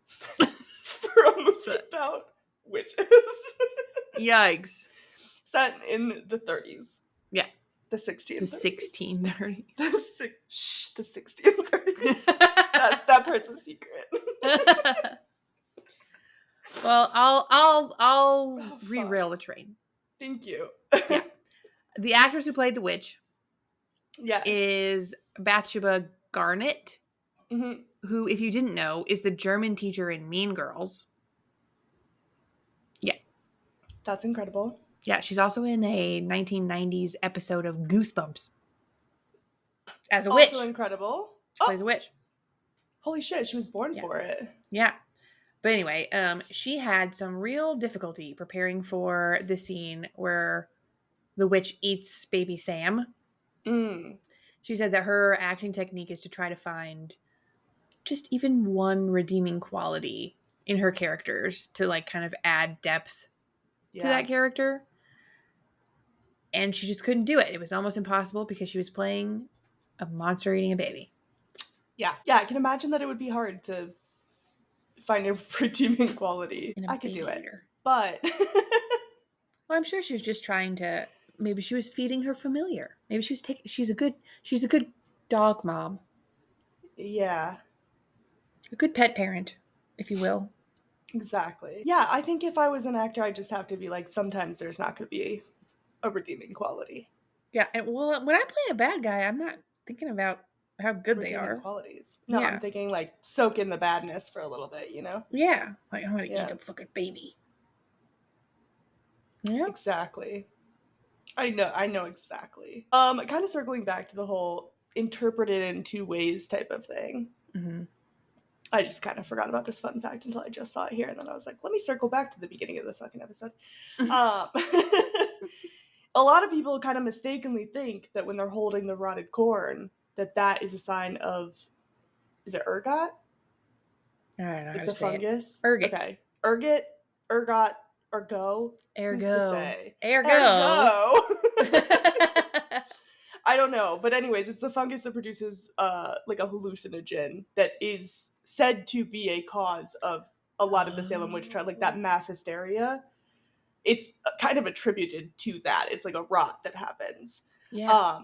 For a movie about witches. Yikes. Set in the 30s. Yeah. The 1630s. The 1630s. The 1630s. that part's a secret. Well, I'll Oh, derail the train. Thank you. Yeah. The actress who played the witch Yes. is Bathsheba Garnett, Mhm. who, if you didn't know, is the German teacher in Mean Girls. Yeah. That's incredible. Yeah, she's also in a 1990s episode of Goosebumps as a witch. Also incredible. She plays a witch. Holy shit, she was born Yeah. for it. Yeah. But anyway, she had some real difficulty preparing for the scene where the witch eats baby Sam. She said that her acting technique is to try to find just even one redeeming quality in her characters to like kind of add depth to that character. And she just couldn't do it. It was almost impossible because she was playing a monster eating a baby. Yeah. Yeah, I can imagine that it would be hard to find a redeeming quality. In a I could do baby it. eater. But Well, I'm sure she was just trying to. Maybe she was feeding her familiar. Maybe she was taking. She's a good dog mom, yeah, a good pet parent, if you will. exactly. Yeah, I think if I was an actor, I'd just have to be like, sometimes there's not going to be a redeeming quality. Yeah, and well, when I play a bad guy, I'm not thinking about how good they Redeeming are. qualities. No, Yeah. I'm thinking like soak in the badness for a little bit, you know? Yeah, like I'm gonna Yeah. eat a fucking baby. Yeah. Exactly. I know exactly. Kind of circling back to the whole interpreted in two ways type of thing. Mm-hmm. I just kind of forgot about this fun fact until I just saw it here, and then I was like, let me circle back to the beginning of the fucking episode. A lot of people kind of mistakenly think that when they're holding the rotted corn, that is a sign of, is it ergot? I don't know Like how the to say fungus? Ergot. Okay. Ergot, ergot, ergo? it. Who's to say? Ergo. I don't know, but anyways, it's the fungus that produces like a hallucinogen that is said to be a cause of a lot of the Salem witch trial, like that mass hysteria. It's kind of attributed to that. It's like a rot that happens. Yeah.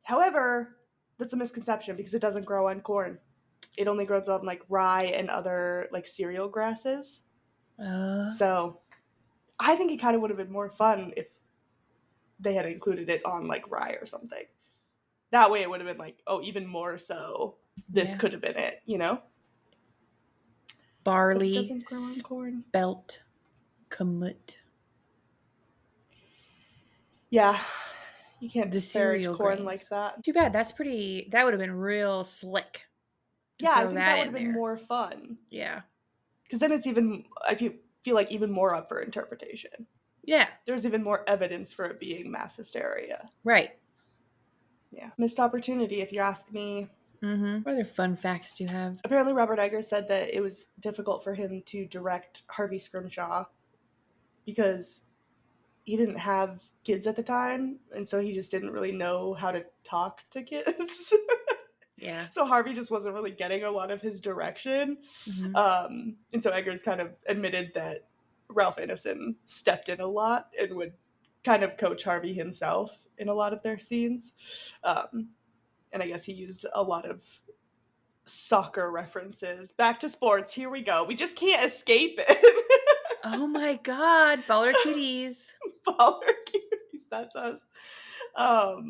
However, that's a misconception because it doesn't grow on corn. It only grows on like rye and other like cereal grasses. So I think it kind of would have been more fun if they had included it on like rye or something. That way it would have been like, oh, even more so this could have been it, you know? Barley. But it doesn't grow on corn. Spelt. Kamut. Yeah. You can't The disparage cereal corn grains. like that. Too bad. That would have been real slick. To Yeah, I throw think that would in have been there. more fun. Yeah. Because then it's even, I feel like even more up for interpretation. Yeah. There's even more evidence for it being mass hysteria. Right. Yeah. Missed opportunity, if you ask me. Mm-hmm. What other fun facts do you have? Apparently, Robert Eggers said that it was difficult for him to direct Harvey Scrimshaw because he didn't have kids at the time, and so he just didn't really know how to talk to kids. Yeah. So Harvey just wasn't really getting a lot of his direction. Mm-hmm. And so Eggers kind of admitted that Ralph Ineson stepped in a lot and would kind of coach Harvey himself in a lot of their scenes. And I guess he used a lot of soccer references. Back to sports. Here we go. We just can't escape it. Oh my God. Baller cuties. Baller cuties. That's us. But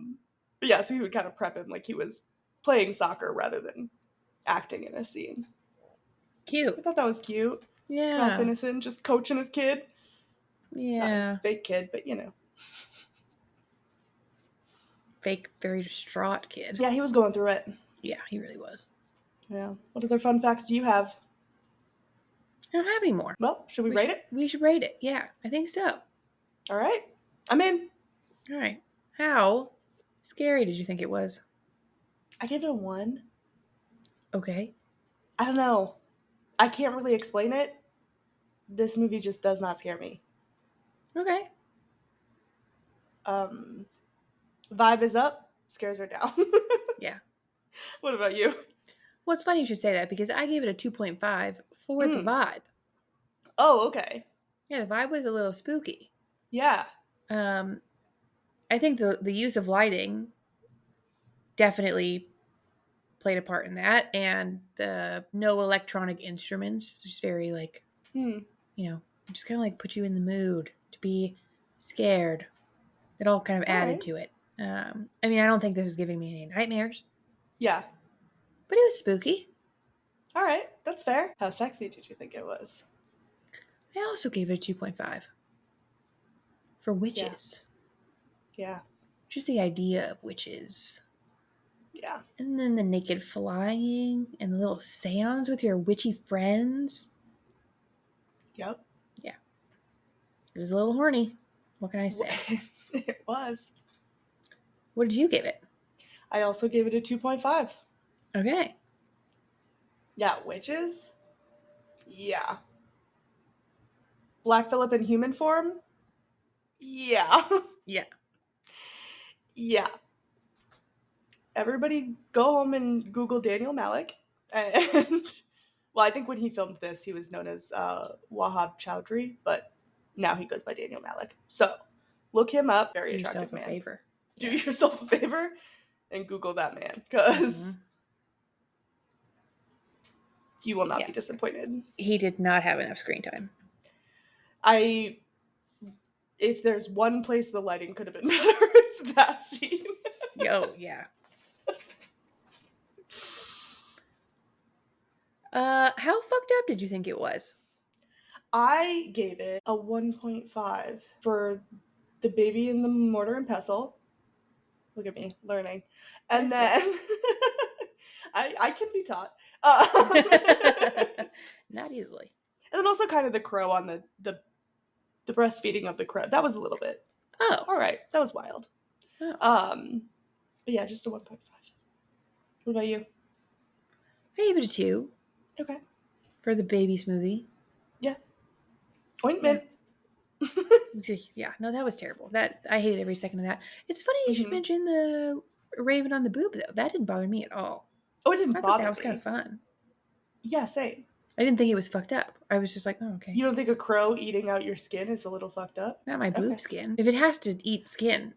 yeah, so he would kind of prep him like he was playing soccer rather than acting in a scene. So I Cute. thought that was cute. Ralph Yeah. Ineson just coaching his kid. Not his Yeah. fake kid, but you know. Fake, very distraught kid. Yeah, he was going through it. Yeah, he really was. Yeah. What other fun facts do you have? I don't have any more. Well, should we rate it? We should rate it. Yeah, I think so. All right. I'm in. All right. How scary did you think it was? I gave it a 1. Okay. I don't know. I can't really explain it. This movie just does not scare me. Okay. Vibe is up, scares are down. Yeah. What about you? Well, it's funny you should say that because I gave it a 2.5 for the vibe. Oh, okay. Yeah, the vibe was a little spooky. Yeah. I think the use of lighting definitely played a part in that, and the no electronic instruments, just very like, you know, just kind of like put you in the mood to be scared. It all kind of added to it. I mean, I don't think this is giving me any nightmares, Yeah. but it was spooky. All right. That's fair. How sexy did you think it was? I also gave it a 2.5 for witches. Yeah. Just the idea of witches. Yeah. And then the naked flying and the little seance with your witchy friends. Yep. Yeah. It was a little horny. What can I say? It was. What did you give it? I also gave it a 2.5. Okay. Yeah, witches? Yeah. Black Phillip in human form? Yeah. Yeah. Yeah. Everybody go home and Google Daniel Malik. And, well, I think when he filmed this, he was known as Wahab Chowdhury, but now he goes by Daniel Malik. So, look him up. Very Do attractive yourself a man. favor. Do yourself a favor and Google that man, because you will not be disappointed. He did not have enough screen time. If there's one place the lighting could have been better, it's that scene. Oh, yeah. How fucked up did you think it was? I gave it a 1.5 for the baby in the mortar and pestle. Look at me, learning. And then, I can be taught. Not easily. And then also kind of the crow on the breastfeeding of the crow. That was a little bit. Oh. All right. That was wild. Oh. But yeah, just a 1.5. What about you? I gave it a 2. Okay. For the baby smoothie. Yeah. Ointment. Yeah, no, that was terrible. That I hated every second of that. It's funny you should mention the raven on the boob though. That didn't bother me at all. Oh, it didn't I bother thought that was me. kind of fun. Yeah, same. I didn't think it was fucked up. I was just like, oh, okay. You don't think a crow eating out your skin is a little fucked up? Not my boob skin. If it has to eat skin,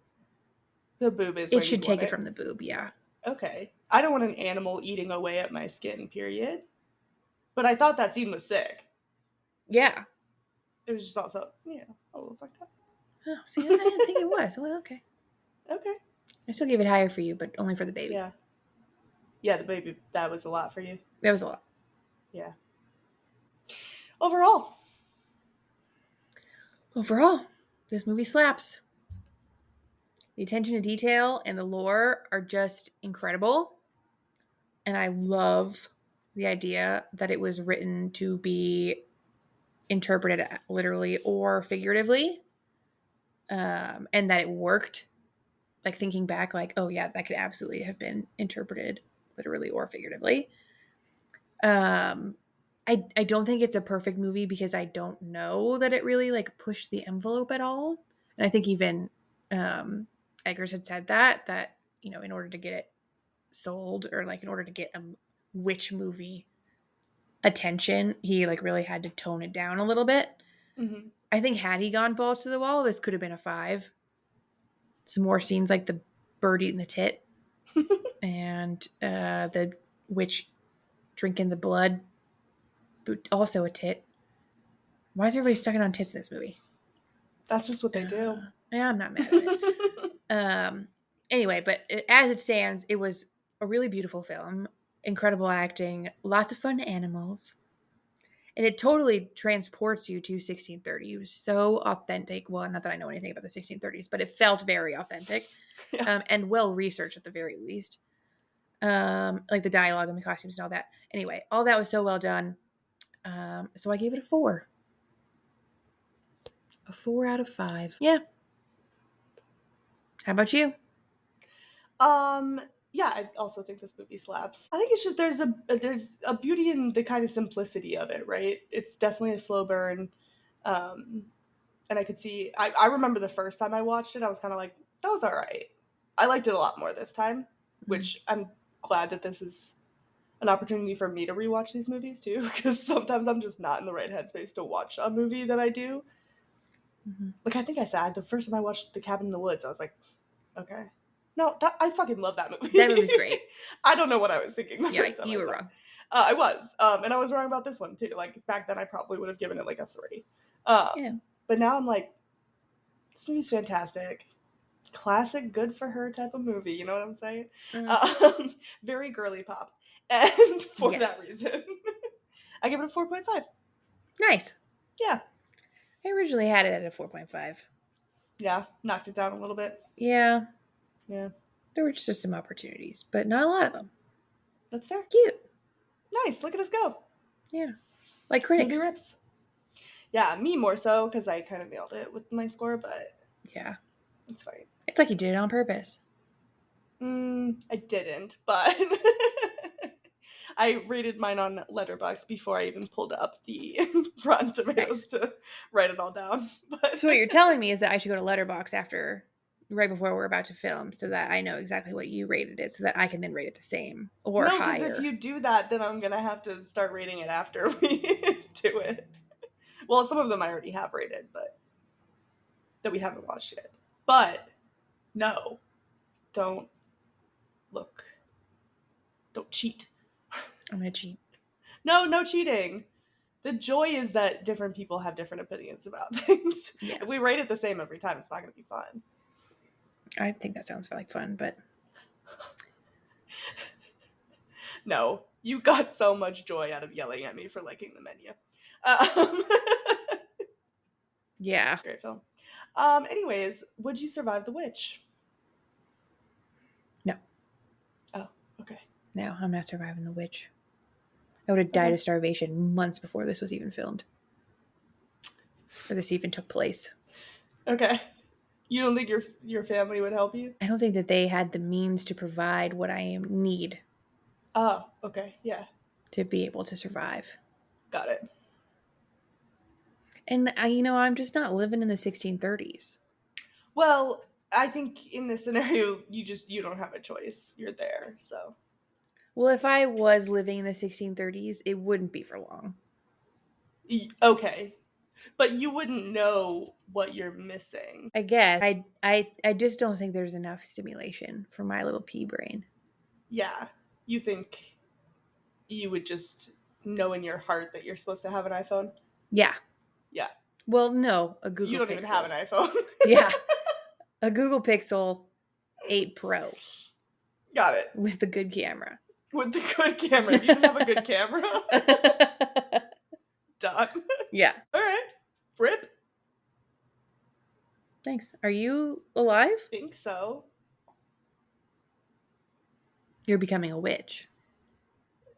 the boob is. It should take it from the boob. Yeah. Okay. I don't want an animal eating away at my skin. Period. But I thought that scene was sick. Yeah. It was just also, a little fucked up. Oh, see, I didn't think it was. Well, okay. Okay. I still gave it higher for you, but only for the baby. Yeah. Yeah, the baby, that was a lot for you. That was a lot. Yeah. Overall, this movie slaps. The attention to detail and the lore are just incredible. And I love the idea that it was written to be interpreted literally or figuratively. And that it worked. Like thinking back, like, oh yeah, that could absolutely have been interpreted literally or figuratively. I don't think it's a perfect movie because I don't know that it really like pushed the envelope at all. And I think even Eggers had said that in order to get it sold or like in order to get a witch movie attention, he like really had to tone it down a little bit. Mm-hmm. I think had he gone balls to the wall, this could have been a 5. Some more scenes like the bird eating the tit and the witch drinking the blood, but also a tit. Why is everybody sucking on tits in this movie? That's just what they do. Yeah, I'm not mad at it. Anyway, but as it stands, it was a really beautiful film, incredible acting, lots of fun animals, and it totally transports you to 1630. It was so authentic. Well, not that I know anything about the 1630s, but it felt very authentic. Yeah. And well researched at the very least. Like the dialogue and the costumes and all that. Anyway, all that was so well done. So I gave it a 4. A 4 out of 5. Yeah. How about you? Yeah, I also think this movie slaps. I think it's just there's a beauty in the kind of simplicity of it, right? It's definitely a slow burn. And I could see I remember the first time I watched it, I was kind of like, that was all right. I liked it a lot more this time, which I'm glad that this is an opportunity for me to rewatch these movies too, because sometimes I'm just not in the right headspace to watch a movie that I do. Mm-hmm. Like I think I said the first time I watched The Cabin in the Woods, I was like, okay. No, I fucking love that movie. That movie's great. I don't know what I was thinking the Yeah, first time you I were saw it. wrong. I was, and I was wrong about this one too. Like back then, I probably would have given it like a 3. Yeah. But now I'm like, this movie's fantastic. Classic, good for her type of movie. You know what I'm saying? Very girly pop, and for that Yes. reason, I give it a 4.5. Nice. Yeah, I originally had it at a 4.5. yeah, knocked it down a little bit. Yeah. Yeah, There were just some opportunities, but not a lot of them. that's fair. Cute. Nice. Look at us go. Yeah. Like This critics. movie rips. Yeah, me more so because I kind of nailed it with my score, but Yeah. it's fine. It's like you did it on purpose. I didn't, but I rated mine on Letterboxd before I even pulled up the Rotten Tomatoes to write it all down. But So what you're telling me is that I should go to Letterboxd right before we're about to film so that I know exactly what you rated it so that I can then rate it the same or no, higher. because if you do that, then I'm going to have to start rating it after we do it. Well, some of them I already have rated, but that we haven't watched yet. But no, don't look. Don't cheat. I'm going to cheat. No cheating. The joy is that different people have different opinions about things. Yeah. If we rate it the same every time, it's not going to be fun. I think that sounds like fun, but No, you got so much joy out of yelling at me for liking the menu. yeah. Great film. Anyways, would you survive the witch? No. Oh, okay. No, I'm not surviving the witch. I would have died of starvation months before this was even filmed. Or this even took place. Okay. You don't think your family would help you? I don't think that they had the means to provide what I need Oh, okay. Yeah. to be able to survive. Got it. And I'm just not living in the 1630s. Well, I think in this scenario, you don't have a choice. You're there, so. Well, if I was living in the 1630s, it wouldn't be for long. Okay. But you wouldn't know what you're missing. I guess. I just don't think there's enough stimulation for my little pea brain. Yeah. You think you would just know in your heart that you're supposed to have an iPhone? Yeah. Yeah. Well, no, a Google Pixel. You don't even have an iPhone. Yeah. A Google Pixel 8 Pro. Got it. With the good camera. With the good camera. You didn't have a good camera? Done. Yeah. All right. Rip. Thanks. Are you alive? Think so. You're becoming a witch.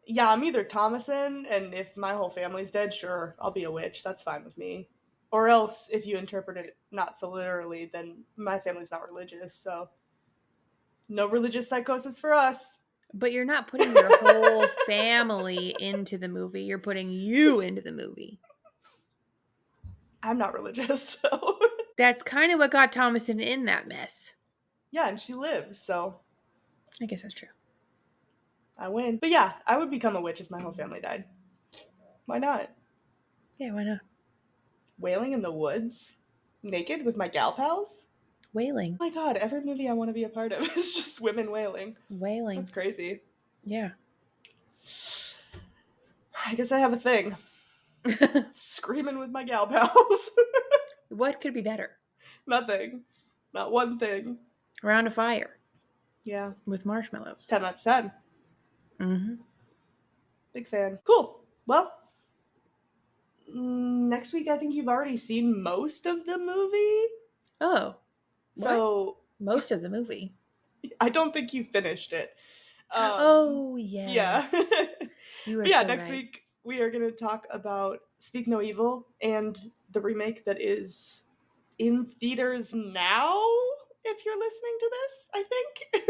Yeah, I'm either Thomason, and if my whole family's dead, sure, I'll be a witch. That's fine with me. Or else, if you interpret it not so literally, then my family's not religious, so no religious psychosis for us. But you're not putting your whole family into the movie. You're putting you into the movie. I'm not religious, so That's kind of what got Thomason in that mess. yeah, and she lives, so I guess that's true. I win. But yeah, I would become a witch if my whole family died. Why not? Yeah, why not? Wailing in the woods? Naked with my gal pals? Wailing. Oh my god, every movie I want to be a part of is just women wailing. Wailing. That's crazy. Yeah. I guess I have a thing. Screaming with my gal pals. What could be better? Nothing. Not one thing. Around a fire Yeah. with marshmallows. 10 out of 10. Mm-hmm. Big fan. Cool. Well, next week I think you've already seen most of the movie. Oh. So Most of the movie. I don't think you finished it. Oh, yes. Yeah. You are But yeah, so next right. week we are going to talk about Speak No Evil and the remake that is in theaters now, if you're listening to this, I think.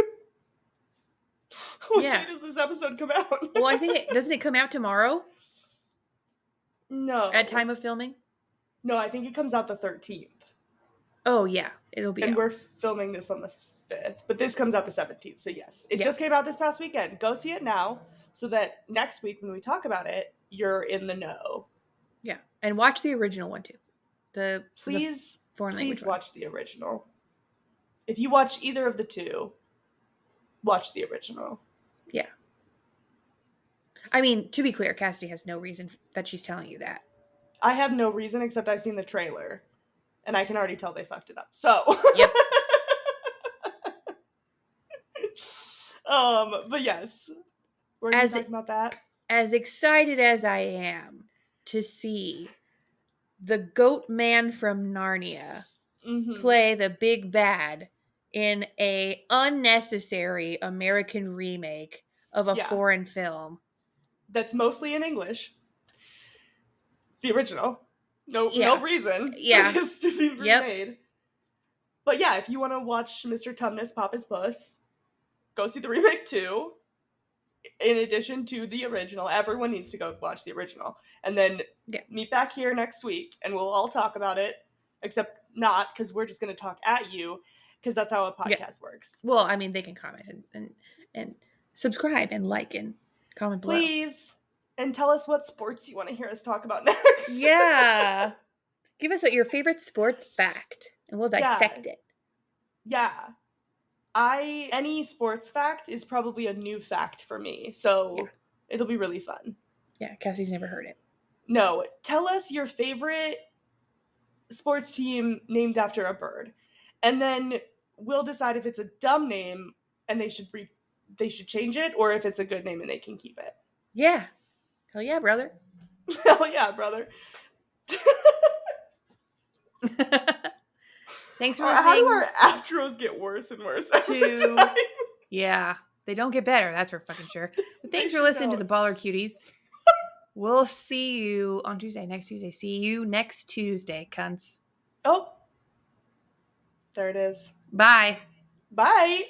What Yeah. day does this episode come out? Well, I think doesn't it come out tomorrow No. at time of filming? No, I think it comes out the 13th. Oh, yeah. It'll be And out. we're filming this on the 5th, but this comes out the 17th. So yes, it Yeah. just came out this past weekend. Go see it now so that next week when we talk about it, you're in the know. Yeah. And watch the original one too. The Please, foreign language please one. watch the original. If you watch either of the two, watch the original. Yeah. I mean, to be clear, Cassidy has no reason that she's telling you that. I have no reason except I've seen the trailer, and I can already tell they fucked it up. So. Yep. But yes, we're going to talk about that. As excited as I am to see the goat man from Narnia play the big bad in a unnecessary American remake of a foreign film. That's mostly in English. The original. No reason for this to be remade. But yeah, if you want to watch Mr. Tumnus Pop His Puss, go see the remake too. In addition to the original, everyone needs to go watch the original. And then meet back here next week and we'll all talk about it. Except not, because we're just going to talk at you, because that's how a podcast works. Well, I mean, they can comment and subscribe and like and comment below. Please. And tell us what sports you want to hear us talk about next. Yeah. Give us your favorite sports fact, and we'll dissect it. Yeah. Any sports fact is probably a new fact for me, so it'll be really fun. Yeah, Cassie's never heard it. No, tell us your favorite sports team named after a bird, and then we'll decide if it's a dumb name and they should change it, or if it's a good name and they can keep it. Yeah. Hell yeah, brother. Hell yeah, brother. Thanks for listening. How do our outros get worse and worse every time? Yeah, they don't get better, that's for fucking sure. But thanks for listening to the Baller Cuties. We'll see you on Tuesday, next Tuesday. See you next Tuesday, cunts. Oh, there it is. Bye. Bye.